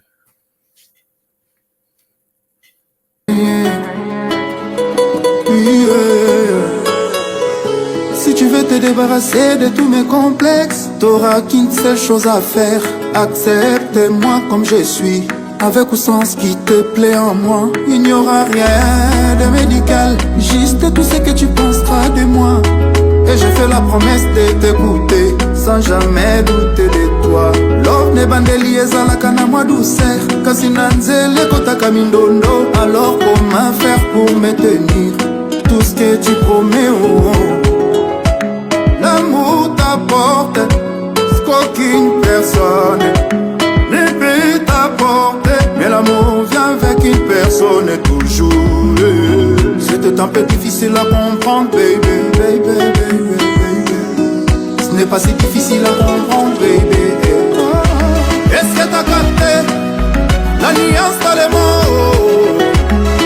C: Si tu veux te débarrasser de tous mes complexes, t'auras qu'une seule chose à faire. Accepte-moi comme je suis, avec ou sans ce qui te plaît en moi. Il n'y aura rien de médical, juste tout ce que tu penseras de moi. Et je fais la promesse de t'écouter, sans jamais douter de toi. Lors des bandeliers à la canne à moi douceur, kasi nanzele kota kamindondo. Alors comment faire pour me tenir, tout ce que tu promets, oh, oh. L'amour t'apporte ce qu'aucune personne ne peut t'apporter. Mais l'amour vient avec une personne toujours. C'est un peu difficile à comprendre, baby, baby, baby, baby. Ce n'est pas si difficile à comprendre, baby. Est-ce que t'as capté la nuance dans les mots?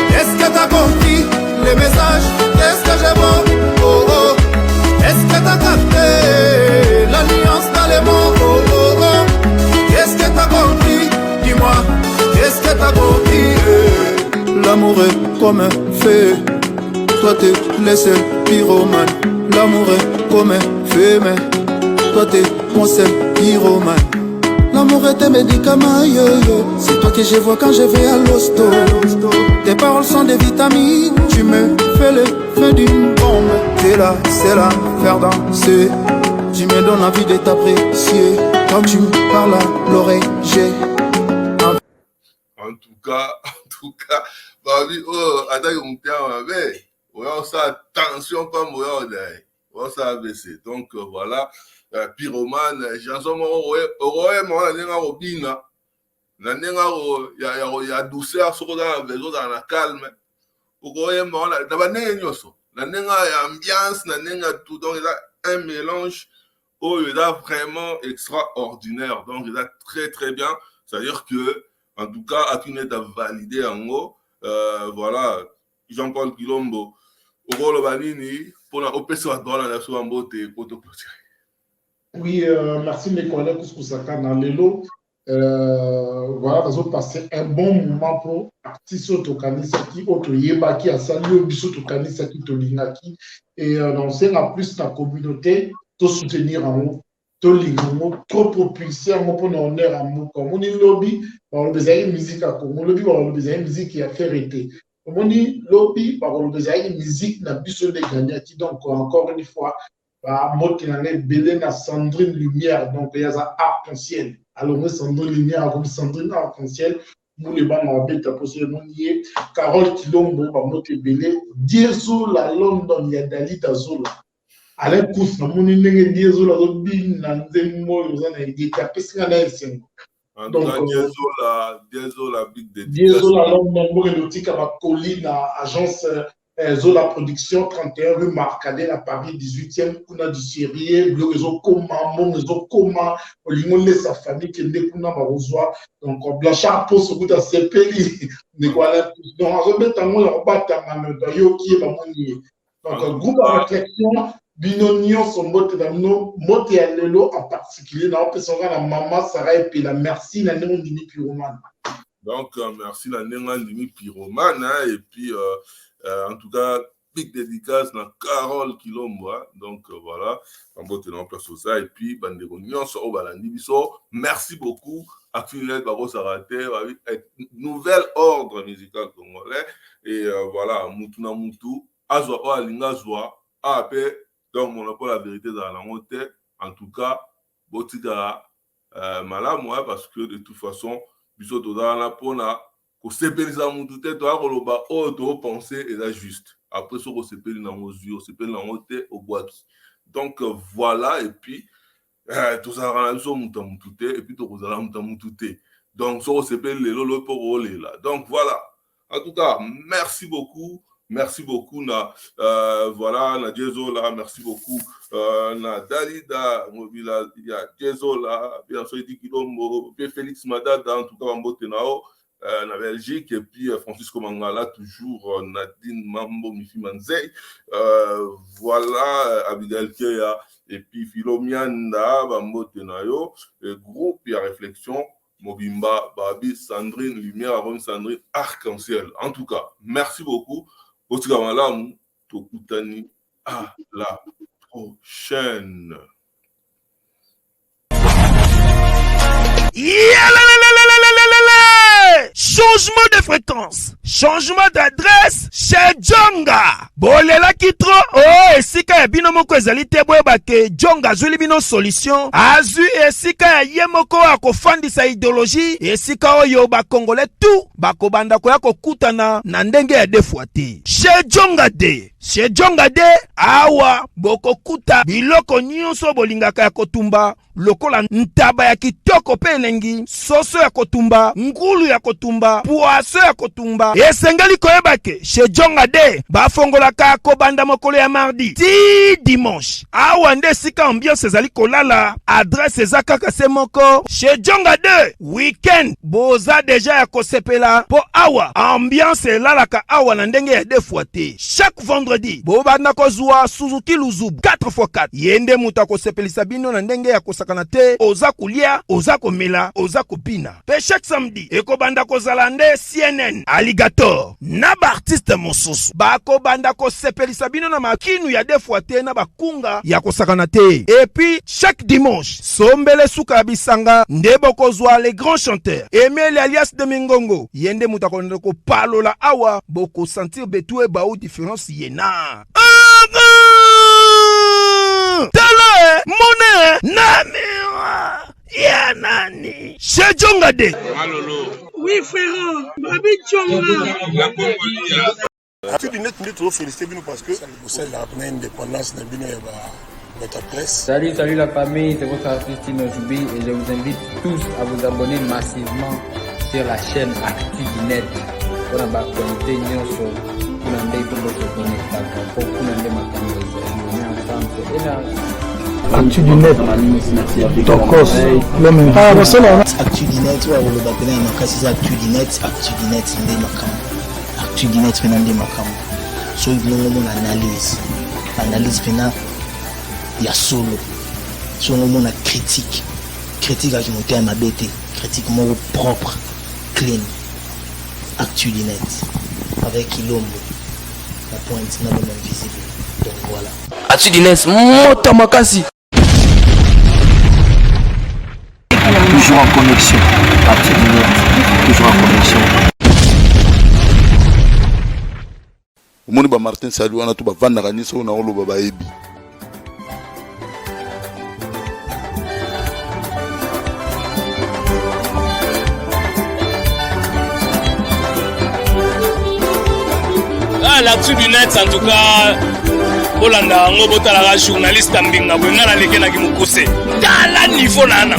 C: Est-ce que t'as compris les messages? Qu'est-ce que j'ai beau? Oh, oh. Est-ce que t'as capté la nuance dans les mots? Oh, oh, oh. Qu'est-ce que t'as compris? Dis-moi, qu'est-ce que t'as compris? L'amour est comme un feu, toi t'es le seul pyromane. L'amour est comme un feu, mais toi t'es mon seul pyromane. L'amour est un médicament, yo, yo. C'est toi que je vois quand je vais à l'hosto. Tes paroles sont des vitamines, tu me fais le feu d'une bombe. T'es là, c'est là, faire danser. Tu me donnes envie de t'apprécier. Quand tu me parles à l'oreille, j'ai
A: en tout cas, babi, oh, attaque mon père, mais, on ça, attention, pas mourir, on ça baissé. Donc, voilà, pyromane, chanson, on a robina, il y a douceur, sur la calme, on a ambiance, tout, donc il a un mélange, oh, il est vraiment extraordinaire, donc il est très très bien, c'est-à-dire que, en tout cas, Akinet a validé en haut, voilà, Jean-Paul Kilombo, Oro Banini, pour la OPC à droite, la nation en beauté, pour te clôturer.
B: Oui, merci mes collègues Kousaka dans l'élo. Voilà, nous avons passé un bon moment pour artistes Tokanisaki, autre Yebaki, à saluer Biso Tokanisaki, Tolingaki, et on sait en plus la communauté, tout soutenir en haut. Trop propulsé pour nous honneur à nous comme on dit lobby par le besoin musique à Congo lobby par le besoin musique qui a fait arrêter comme on dit lobby par le besoin musique n'a plus de gagner donc encore une fois moi qui en ai belé na Sandrine Lumière donc il y a ça arc-en-ciel alors moi Sandrine Lumière comme Sandrine arc-en-ciel nous les bancs en bête possible nier Carole Kilombo par moi qui belé Diezo la London il y a Dalida Zola Alain Kous, na moni ndenge Diezo la zobin na nzembo yozana edita pesinga na esengo.
A: Donc Diezo la big de
B: Diezo la longue nombre érotique à Coli na agence Zola Production 31 rue Marcadet à Paris 18e kuna du Syrie le réseau comment mon réseau comment olingo sa famille qui ndé kuna ba rozwa donc Blanchard pour ce bout à sepeli ne quoi donc on met tango la bata na yo qui est ba moni donc groupe de réflexion Binonion sont motés dans nos motés à l'élo en particulier dans la maman Sarah et puis la merci la néon dimi pyromane.
A: Donc merci la néon dimi pyromane hein, et puis en tout cas big dédicace à Carole Kilombo hein, donc voilà en beauté dans place au ça et puis bandero nion so balandi biso merci beaucoup à Finet Baro Sarate avec nouvel ordre musical congolais et voilà mutuna mutu azwa o alinga zwa ape. Donc, on n'a pas la vérité dans la honte. En tout cas, botika malade, moi, parce que de toute façon, biso dans la pona, ko sepeli za mutu te to akoloba o to penser et là juste. Après ça, ko sepeli na yeux, ko sepeli na honte au boaki. Donc voilà et puis tout ça rend so mutu te et puis to ko zala mutu te. Donc ça ko sepeli le lolo pour là. Donc voilà. En tout cas, merci beaucoup. Merci beaucoup na voilà na Jezola, merci beaucoup na Dalida Mobila ya Jezola, bien sûr dit Kilombo, bien Félix Madada en tout cas en Botenao na Belgique et puis Francisco Mangala toujours Nadine Mambo Mifi Manzei voilà Abigail Keya et puis Philomianda Bambotenayo groupe et réflexion Mobimba Babi Sandrine Lumière avant Sandrine Arc-en-Ciel. En tout cas, merci beaucoup. Otikamalamu Tokutani à la prochaine.
L: Changement de fréquence, changement d'adresse chez Djonga. Bolela kitro, oh, esika ya bino moko ezali te boyeba ke Djonga azuli bino solution. Azu esika ya ye moko akofandisa idéologie, esika oyo ba Congolais tout bakobanda koya kokutana na ndenge ya defwa te. Chez Djonga de, chez Djonga de, awa bokokuta biloko nyonso bolingaka ya kotumba. Lokola ntaba ya kitoko pe elengi, soso ya kotumba, ngulu ya kotumba, poaso ya kotumba. Esengeli koyeba ke chez Djonga de bafongolaka kobanda mokolo ya mardi ti dimanche. Awa nde sika ambiance ezali kolala, adresse ezakaka se moko. Chez Djonga de weekend boza deja ya kosepela po awa ambiance elalaka awa na ndenge ya defwa te. Chaque vendredi bobanda kozwa Suzuki Luzubu 4x4 yende muta kosepelisa bino na ndenge ya kanate, oza kulia, oza komela, oza kopina. Pe chaque samedi, eko banda ko zalande CNN, Alligator, na ba artiste mosusu. Bako banda ko sepelisa bino na makinu ya defuate na bakunga ya kosakanate. Et puis, chaque dimanche, sombele suka bisanga, ndebo kozwa les grands chanteurs. Emile alias de Mingongo, yende mutakonde ko palola awa, boko sentir betue ba ou différence yena. Tala mone namira ya nani chez Djonga de
M: Malolo.
L: Oui frère Babi Djonga
M: La Congolia.
N: Tu dis net trop félicité parce que c'est la indépendance de Bino et notre presse.
O: Salut la famille, c'est votre artiste Tinojubi et je vous invite tous à vous abonner massivement sur la chaîne Actu du Net pour la connecter nyonso pour l'andé pour votre connectation pour l'andé makambo.
P: Actu du Net, Tokos, l'homme. Ah, c'est là.
Q: Actu du Net, ouais, le baptême, c'est Actu du Net, ndé makam. Actu du Net, ndé makam. So il y a une analyse pena, il y a solo. So il y a critique à qui monte à ma bête, critique mon propre, clean. Actu du Net, avec Ilombo, la pointe non même visible. Donc voilà.
R: Actu du Net, Mota Makasi.
Q: Toujours en connexion. Actu du Net, toujours en connexion.
N: Omoni ba Martin Salou ana to ba vandaka niso na oloba ba ebi.
L: L'actu du Net en tout cas Olanda ngo botala journaliste mbinga bwenga na leke na kimukuse tala niveau nana